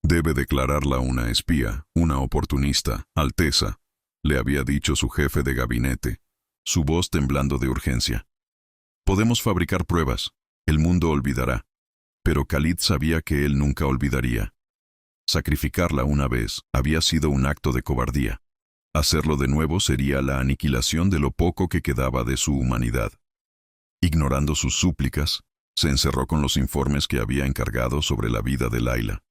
S1: Debe declararla una espía, una oportunista, Alteza, le había dicho su jefe de gabinete, su voz temblando de urgencia. Podemos fabricar pruebas, el mundo olvidará, pero Khalid sabía que él nunca olvidaría. Sacrificarla una vez había sido un acto de cobardía. Hacerlo de nuevo sería la aniquilación de lo poco que quedaba de su humanidad. Ignorando sus súplicas, se encerró con los informes que había encargado sobre la vida de Layla.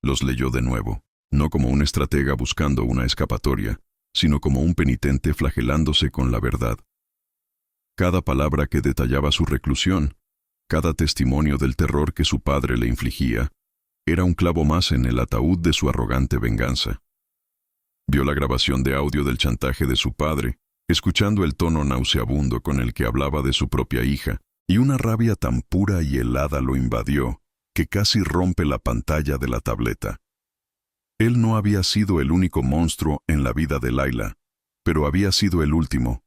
S1: Los leyó de nuevo, no como un estratega buscando una escapatoria, sino como un penitente flagelándose con la verdad. Cada palabra que detallaba su reclusión, cada testimonio del terror que su padre le infligía, era un clavo más en el ataúd de su arrogante venganza. Vio la grabación de audio del chantaje de su padre, escuchando el tono nauseabundo con el que hablaba de su propia hija, y una rabia tan pura y helada lo invadió, que casi rompe la pantalla de la tableta. Él no había sido el único monstruo en la vida de Layla, pero había sido el último,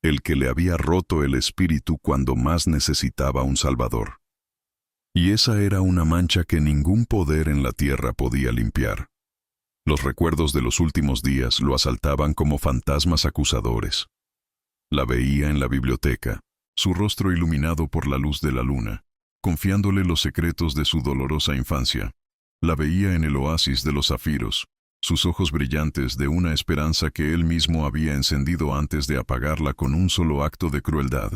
S1: el que le había roto el espíritu cuando más necesitaba un salvador. Y esa era una mancha que ningún poder en la tierra podía limpiar. Los recuerdos de los últimos días lo asaltaban como fantasmas acusadores. La veía en la biblioteca, su rostro iluminado por la luz de la luna, confiándole los secretos de su dolorosa infancia. La veía en el oasis de los zafiros, sus ojos brillantes de una esperanza que él mismo había encendido antes de apagarla con un solo acto de crueldad.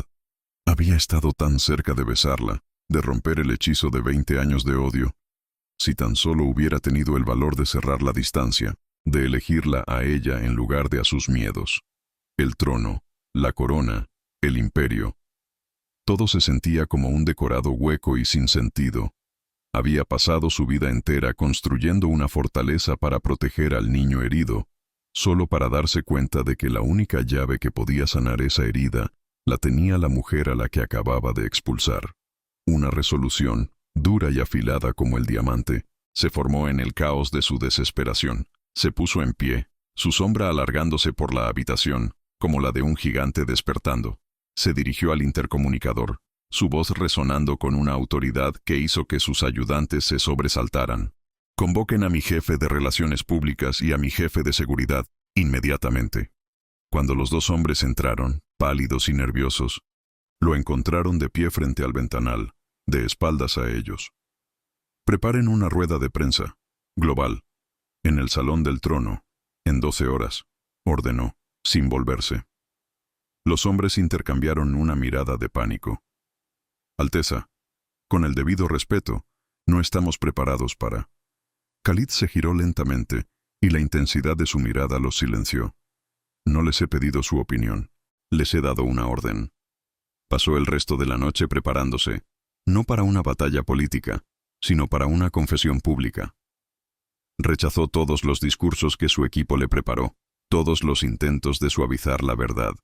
S1: Había estado tan cerca de besarla, de romper el hechizo de 20 años de odio. Si tan solo hubiera tenido el valor de cerrar la distancia, de elegirla a ella en lugar de a sus miedos. El trono, la corona, el imperio. Todo se sentía como un decorado hueco y sin sentido. Había pasado su vida entera construyendo una fortaleza para proteger al niño herido, solo para darse cuenta de que la única llave que podía sanar esa herida la tenía la mujer a la que acababa de expulsar. Una resolución, dura y afilada como el diamante, se formó en el caos de su desesperación. Se puso en pie, su sombra alargándose por la habitación, como la de un gigante despertando. Se dirigió al intercomunicador, su voz resonando con una autoridad que hizo que sus ayudantes se sobresaltaran. Convoquen a mi jefe de Relaciones Públicas y a mi jefe de Seguridad, inmediatamente. Cuando los dos hombres entraron, pálidos y nerviosos, lo encontraron de pie frente al ventanal, de espaldas a ellos. Preparen una rueda de prensa, global, en el Salón del Trono, en 12 horas, ordenó, sin volverse. Los hombres intercambiaron una mirada de pánico. Alteza, con el debido respeto, no estamos preparados para... Khalid se giró lentamente, y la intensidad de su mirada los silenció. No les he pedido su opinión. Les he dado una orden. Pasó el resto de la noche preparándose, no para una batalla política, sino para una confesión pública. Rechazó todos los discursos que su equipo le preparó, todos los intentos de suavizar la verdad.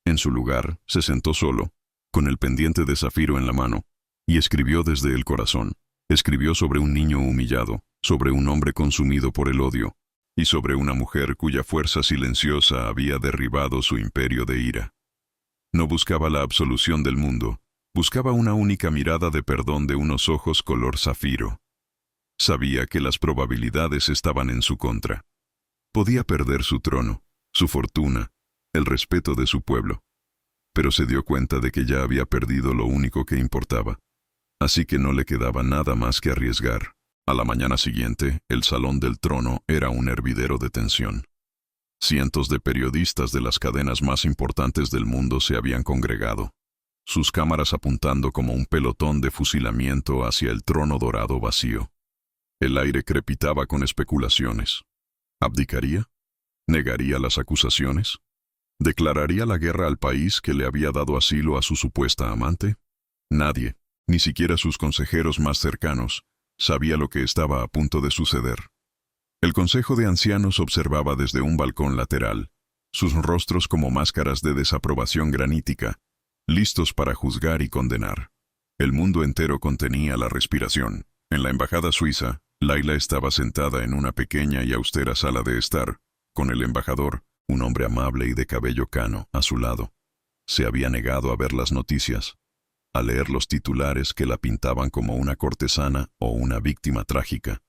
S1: En su lugar, se sentó solo, con el pendiente de zafiro en la mano, y escribió desde el corazón. Escribió sobre un niño humillado, sobre un hombre consumido por el odio, y sobre una mujer cuya fuerza silenciosa había derribado su imperio de ira. No buscaba la absolución del mundo, buscaba una única mirada de perdón de unos ojos color zafiro. Sabía que las probabilidades estaban en su contra. Podía perder su trono, su fortuna, el respeto de su pueblo. Pero se dio cuenta de que ya había perdido lo único que importaba. Así que no le quedaba nada más que arriesgar. A la mañana siguiente, el salón del trono era un hervidero de tensión. Cientos de periodistas de las cadenas más importantes del mundo se habían congregado, sus cámaras apuntando como un pelotón de fusilamiento hacia el trono dorado vacío. El aire crepitaba con especulaciones. ¿Abdicaría? ¿Negaría las acusaciones? ¿Declararía la guerra al país que le había dado asilo a su supuesta amante? Nadie, ni siquiera sus consejeros más cercanos, sabía lo que estaba a punto de suceder. El consejo de ancianos observaba desde un balcón lateral, sus rostros como máscaras de desaprobación granítica, listos para juzgar y condenar. El mundo entero contenía la respiración. En la embajada suiza, Laila estaba sentada en una pequeña y austera sala de estar, con el embajador, un hombre amable y de cabello cano, a su lado. Se había negado a ver las noticias, a leer los titulares que la pintaban como una cortesana o una víctima trágica.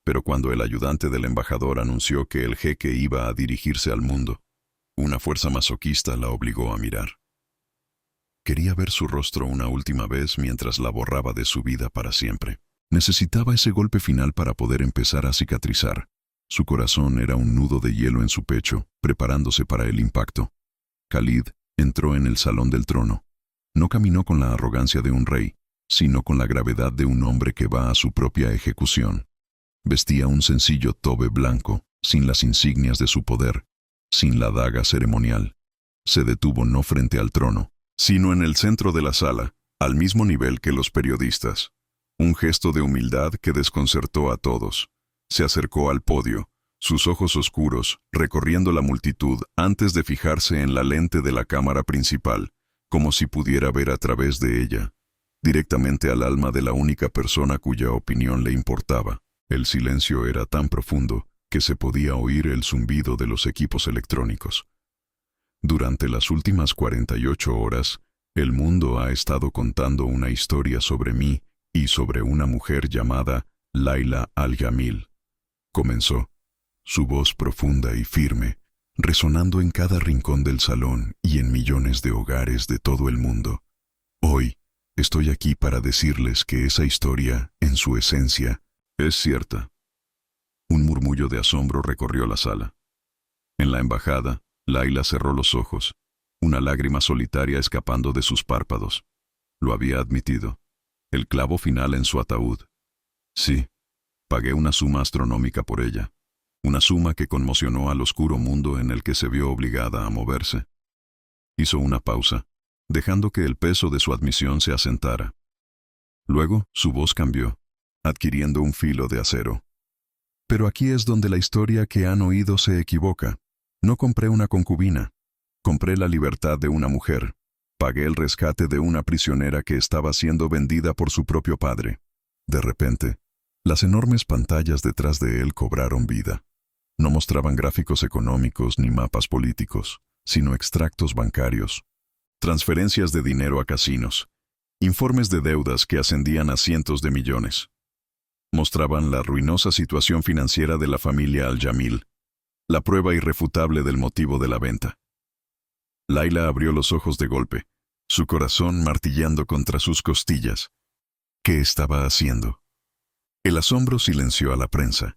S1: Pero cuando el ayudante del embajador anunció que el jeque iba a dirigirse al mundo, una fuerza masoquista la obligó a mirar. Quería ver su rostro una última vez mientras la borraba de su vida para siempre. Necesitaba ese golpe final para poder empezar a cicatrizar. Su corazón era un nudo de hielo en su pecho, preparándose para el impacto. Khalid entró en el salón del trono. No caminó con la arrogancia de un rey, sino con la gravedad de un hombre que va a su propia ejecución. Vestía un sencillo tobe blanco, sin las insignias de su poder, sin la daga ceremonial. Se detuvo no frente al trono, sino en el centro de la sala, al mismo nivel que los periodistas. Un gesto de humildad que desconcertó a todos. Se acercó al podio, sus ojos oscuros, recorriendo la multitud antes de fijarse en la lente de la cámara principal, como si pudiera ver a través de ella, directamente al alma de la única persona cuya opinión le importaba. El silencio era tan profundo que se podía oír el zumbido de los equipos electrónicos. Durante las últimas 48 horas, el mundo ha estado contando una historia sobre mí y sobre una mujer llamada Laila Al-Jamil. Comenzó, su voz profunda y firme, resonando en cada rincón del salón y en millones de hogares de todo el mundo. Hoy, estoy aquí para decirles que esa historia, en su esencia, es cierta. Un murmullo de asombro recorrió la sala. En la embajada, Laila cerró los ojos, una lágrima solitaria escapando de sus párpados. Lo había admitido. El clavo final en su ataúd. Sí, pagué una suma astronómica por ella. Una suma que conmocionó al oscuro mundo en el que se vio obligada a moverse. Hizo una pausa, dejando que el peso de su admisión se asentara. Luego, su voz cambió, adquiriendo un filo de acero. Pero aquí es donde la historia que han oído se equivoca. No compré una concubina. Compré la libertad de una mujer. Pagué el rescate de una prisionera que estaba siendo vendida por su propio padre. De repente, las enormes pantallas detrás de él cobraron vida. No mostraban gráficos económicos ni mapas políticos, sino extractos bancarios, transferencias de dinero a casinos, informes de deudas que ascendían a cientos de millones. Mostraban la ruinosa situación financiera de la familia Al-Jamil, la prueba irrefutable del motivo de la venta. Laila abrió los ojos de golpe, su corazón martillando contra sus costillas. ¿Qué estaba haciendo? El asombro silenció a la prensa.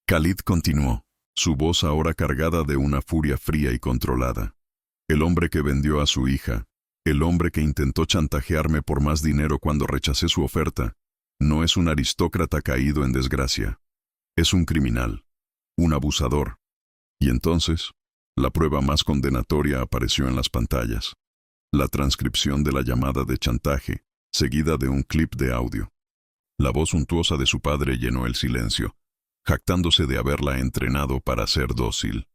S1: Khalid continuó, su voz ahora cargada de una furia fría y controlada. El hombre que vendió a su hija, el hombre que intentó chantajearme por más dinero cuando rechacé su oferta, no es un aristócrata caído en desgracia. Es un criminal. un abusador. Y entonces, la prueba más condenatoria apareció en las pantallas. La transcripción de la llamada de chantaje, seguida de un clip de audio. La voz untuosa de su padre llenó el silencio, jactándose de haberla entrenado para ser dócil.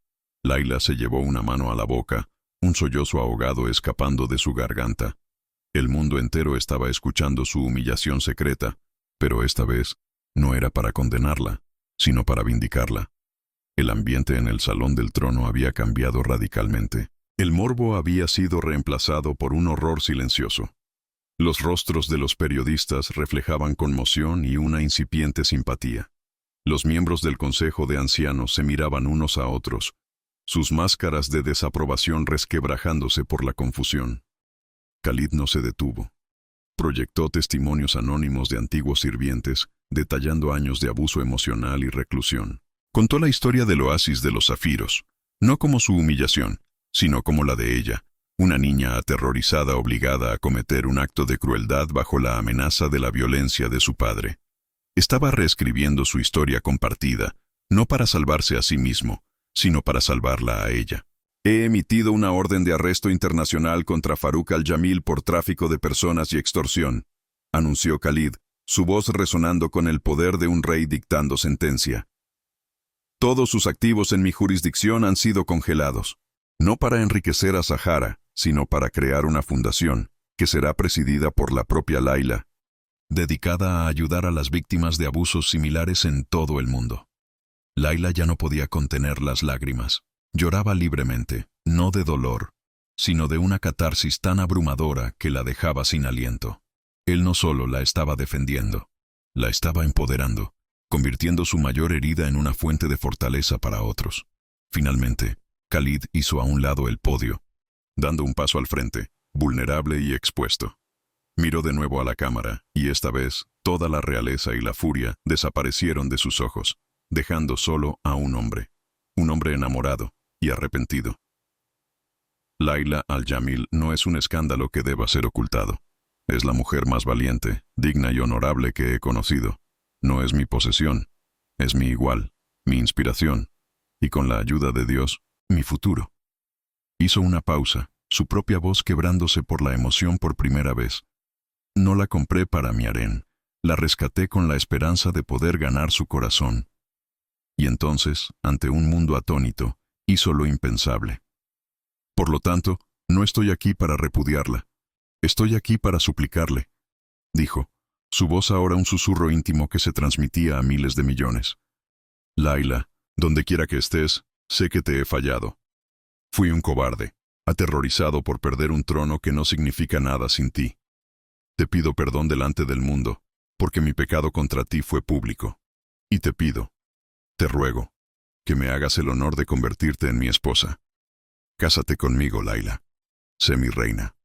S1: Layla se llevó una mano a la boca, un sollozo ahogado escapando de su garganta. El mundo entero estaba escuchando su humillación secreta, pero esta vez no era para condenarla, sino para vindicarla. El ambiente en el Salón del Trono había cambiado radicalmente. El morbo había sido reemplazado por un horror silencioso. Los rostros de los periodistas reflejaban conmoción y una incipiente simpatía. Los miembros del Consejo de Ancianos se miraban unos a otros, sus máscaras de desaprobación resquebrajándose por la confusión. Khalid no se detuvo. Proyectó testimonios anónimos de antiguos sirvientes, detallando años de abuso emocional y reclusión. Contó la historia del oasis de los zafiros, no como su humillación, sino como la de ella, una niña aterrorizada obligada a cometer un acto de crueldad bajo la amenaza de la violencia de su padre. Estaba reescribiendo su historia compartida, no para salvarse a sí mismo, sino para salvarla a ella. He emitido una orden de arresto internacional contra Farouk al-Jamil por tráfico de personas y extorsión, anunció Khalid, su voz resonando con el poder de un rey dictando sentencia. Todos sus activos en mi jurisdicción han sido congelados, no para enriquecer a Sahara, sino para crear una fundación, que será presidida por la propia Layla, dedicada a ayudar a las víctimas de abusos similares en todo el mundo. Layla ya no podía contener las lágrimas. Lloraba libremente, no de dolor, sino de una catarsis tan abrumadora que la dejaba sin aliento. Él no solo la estaba defendiendo, la estaba empoderando, convirtiendo su mayor herida en una fuente de fortaleza para otros. Finalmente, Khalid hizo a un lado el podio, dando un paso al frente, vulnerable y expuesto. Miró de nuevo a la cámara, y esta vez, toda la realeza y la furia desaparecieron de sus ojos, dejando solo a un hombre enamorado y arrepentido. Layla al-Jamil no es un escándalo que deba ser ocultado. Es la mujer más valiente, digna y honorable que he conocido. No es mi posesión, es mi igual, mi inspiración, y con la ayuda de Dios, mi futuro. Hizo una pausa, su propia voz quebrándose por la emoción por primera vez. No la compré para mi harén, la rescaté con la esperanza de poder ganar su corazón. Y entonces, ante un mundo atónito, hizo lo impensable. Por lo tanto, no estoy aquí para repudiarla. Estoy aquí para suplicarle, dijo, su voz ahora un susurro íntimo que se transmitía a miles de millones. Layla, donde quiera que estés, sé que te he fallado. Fui un cobarde, aterrorizado por perder un trono que no significa nada sin ti. Te pido perdón delante del mundo, porque mi pecado contra ti fue público. Y te ruego, que me hagas el honor de convertirte en mi esposa. Cásate conmigo, Layla. Sé mi reina.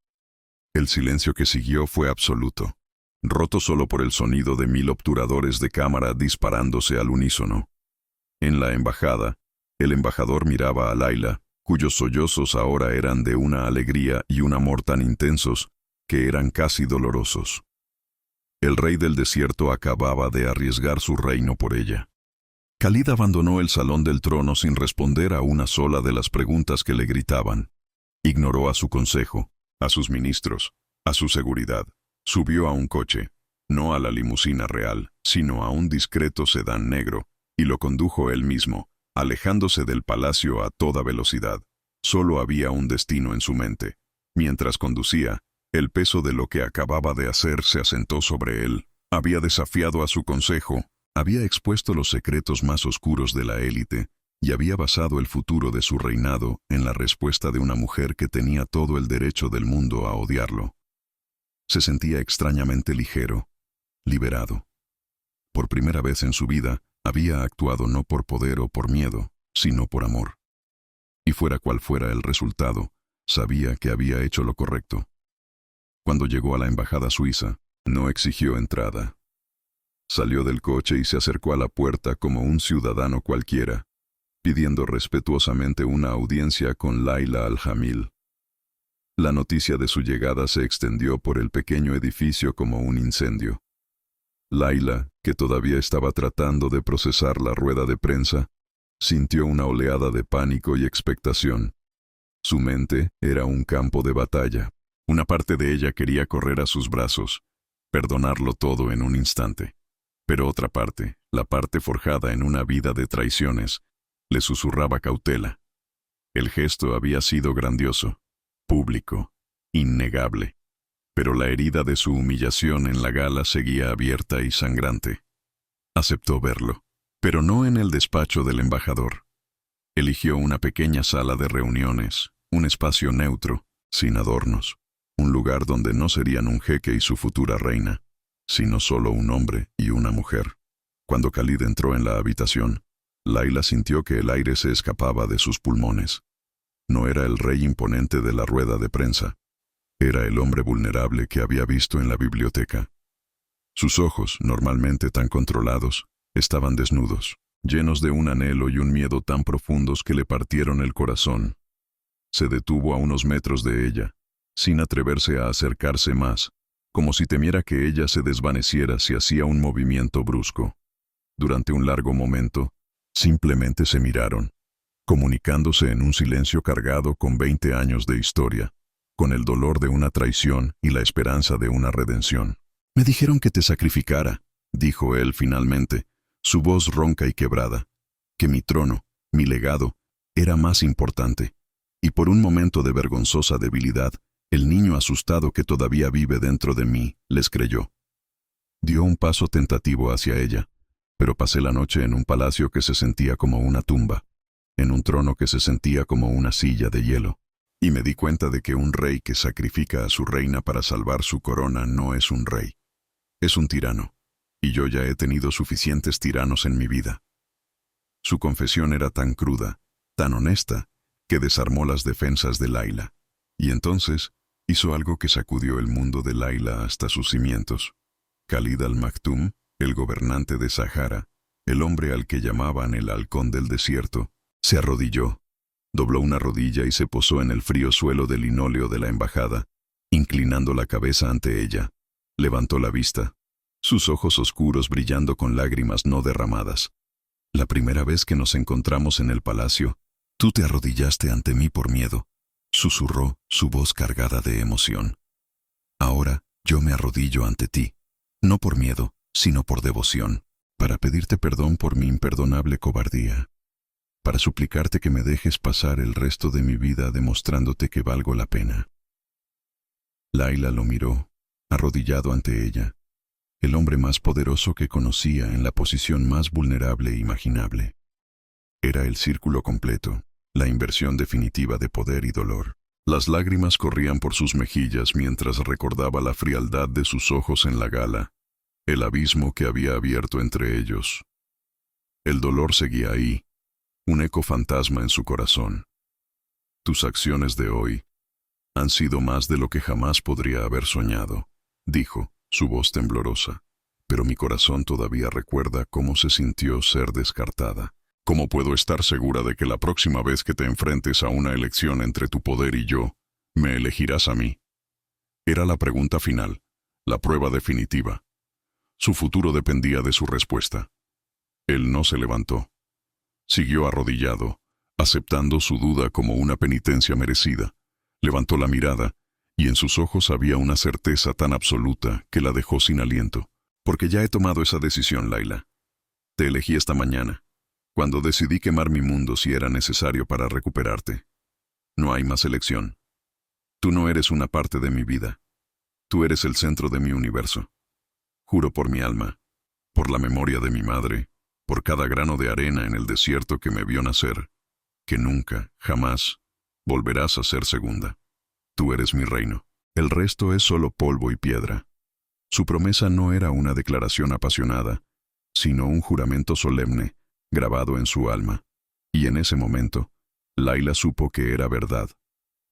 S1: El silencio que siguió fue absoluto, roto solo por el sonido de 1000 obturadores de cámara disparándose al unísono. En la embajada, el embajador miraba a Layla, cuyos sollozos ahora eran de una alegría y un amor tan intensos que eran casi dolorosos. El rey del desierto acababa de arriesgar su reino por ella. Khalid abandonó el Salón del Trono sin responder a una sola de las preguntas que le gritaban. Ignoró a su consejo, a sus ministros, a su seguridad. Subió a un coche, no a la limusina real, sino a un discreto sedán negro, y lo condujo él mismo, alejándose del palacio a toda velocidad. Solo había un destino en su mente. Mientras conducía, el peso de lo que acababa de hacer se asentó sobre él. Había desafiado a su consejo, había expuesto los secretos más oscuros de la élite y había basado el futuro de su reinado en la respuesta de una mujer que tenía todo el derecho del mundo a odiarlo. Se sentía extrañamente ligero, liberado. Por primera vez en su vida, había actuado no por poder o por miedo, sino por amor. Y fuera cual fuera el resultado, sabía que había hecho lo correcto. Cuando llegó a la embajada suiza, no exigió entrada. Salió del coche y se acercó a la puerta como un ciudadano cualquiera, pidiendo respetuosamente una audiencia con Layla al-Jamil. La noticia de su llegada se extendió por el pequeño edificio como un incendio. Layla, que todavía estaba tratando de procesar la rueda de prensa, Sintió una oleada de pánico y expectación. Su mente era un campo de batalla. Una parte de ella quería correr a sus brazos, perdonarlo todo en un instante. Pero otra parte, la parte forjada en una vida de traiciones, le susurraba cautela. El gesto había sido grandioso, público, innegable. Pero la herida de su humillación en la gala seguía abierta y sangrante. Aceptó verlo, pero no en el despacho del embajador. Eligió una pequeña sala de reuniones, un espacio neutro, sin adornos, un lugar donde no serían un jeque y su futura reina, sino solo un hombre y una mujer. Cuando Khalid entró en la habitación, Layla sintió que el aire se escapaba de sus pulmones. No era el rey imponente de la rueda de prensa. Era el hombre vulnerable que había visto en la biblioteca. Sus ojos, normalmente tan controlados, estaban desnudos, llenos de un anhelo y un miedo tan profundos que le partieron el corazón. Se detuvo a unos metros de ella, sin atreverse a acercarse más, como si temiera que ella se desvaneciera si hacía un movimiento brusco. Durante un largo momento, simplemente se miraron, comunicándose en un silencio cargado con 20 años de historia, con el dolor de una traición y la esperanza de una redención. «Me dijeron que te sacrificara», dijo él finalmente, su voz ronca y quebrada, «que mi trono, mi legado, era más importante». Y por un momento de vergonzosa debilidad, el niño asustado que todavía vive dentro de mí les creyó. Dio un paso tentativo hacia ella, pero pasé la noche en un palacio que se sentía como una tumba, en un trono que se sentía como una silla de hielo, y me di cuenta de que un rey que sacrifica a su reina para salvar su corona no es un rey, es un tirano, y yo ya he tenido suficientes tiranos en mi vida. Su confesión era tan cruda, tan honesta, que desarmó las defensas de Layla, y entonces hizo algo que sacudió el mundo de Layla hasta sus cimientos. Khalid al-Maktoum, el gobernante de Sahara, el hombre al que llamaban el halcón del desierto, se arrodilló, dobló una rodilla y se posó en el frío suelo de linóleo de la embajada, inclinando la cabeza ante ella. Levantó la vista, sus ojos oscuros brillando con lágrimas no derramadas. «La primera vez que nos encontramos en el palacio, tú te arrodillaste ante mí por miedo», susurró, su voz cargada de emoción. «Ahora yo me arrodillo ante ti, no por miedo, sino por devoción, para pedirte perdón por mi imperdonable cobardía, para suplicarte que me dejes pasar el resto de mi vida demostrándote que valgo la pena». Layla lo miró, arrodillado ante ella, el hombre más poderoso que conocía en la posición más vulnerable imaginable. Era el círculo completo, la inversión definitiva de poder y dolor. Las lágrimas corrían por sus mejillas mientras recordaba la frialdad de sus ojos en la gala, el abismo que había abierto entre ellos. El dolor seguía ahí, un eco fantasma en su corazón. «Tus acciones de hoy han sido más de lo que jamás podría haber soñado», dijo, su voz temblorosa, «pero mi corazón todavía recuerda cómo se sintió ser descartada. ¿Cómo puedo estar segura de que la próxima vez que te enfrentes a una elección entre tu poder y yo, me elegirás a mí?» Era la pregunta final, la prueba definitiva. Su futuro dependía de su respuesta. Él no se levantó. Siguió arrodillado, aceptando su duda como una penitencia merecida. Levantó la mirada, y en sus ojos había una certeza tan absoluta que la dejó sin aliento. «Porque ya he tomado esa decisión, Layla. Te elegí esta mañana, cuando decidí quemar mi mundo si era necesario para recuperarte. No hay más elección. Tú no eres una parte de mi vida. Tú eres el centro de mi universo. Juro por mi alma, por la memoria de mi madre, por cada grano de arena en el desierto que me vio nacer, que nunca, jamás, volverás a ser segunda. Tú eres mi reino. El resto es solo polvo y piedra». Su promesa no era una declaración apasionada, sino un juramento solemne, grabado en su alma. Y en ese momento, Layla supo que era verdad.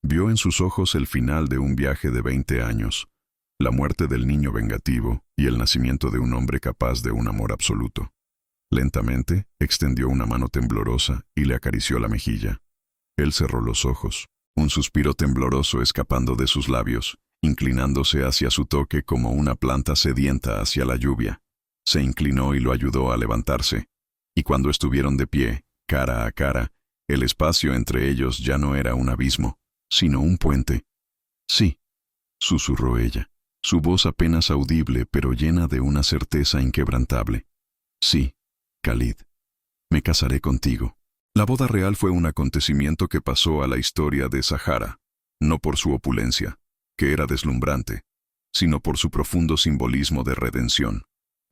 S1: Vio en sus ojos el final de un viaje de 20 años, la muerte del niño vengativo y el nacimiento de un hombre capaz de un amor absoluto. Lentamente, extendió una mano temblorosa y le acarició la mejilla. Él cerró los ojos, un suspiro tembloroso escapando de sus labios, inclinándose hacia su toque como una planta sedienta hacia la lluvia. Se inclinó y lo ayudó a levantarse, y cuando estuvieron de pie, cara a cara, el espacio entre ellos ya no era un abismo, sino un puente. Sí, susurró ella, su voz apenas audible pero llena de una certeza inquebrantable. Sí, Khalid, me casaré contigo. La boda real fue un acontecimiento que pasó a la historia de Sahara, no por su opulencia, que era deslumbrante, sino por su profundo simbolismo de redención.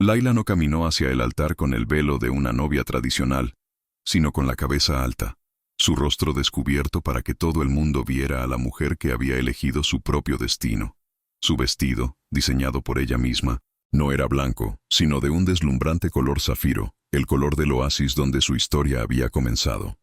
S1: Laila no caminó hacia el altar con el velo de una novia tradicional, sino con la cabeza alta, su rostro descubierto para que todo el mundo viera a la mujer que había elegido su propio destino. Su vestido, diseñado por ella misma, no era blanco, sino de un deslumbrante color zafiro, el color del oasis donde su historia había comenzado.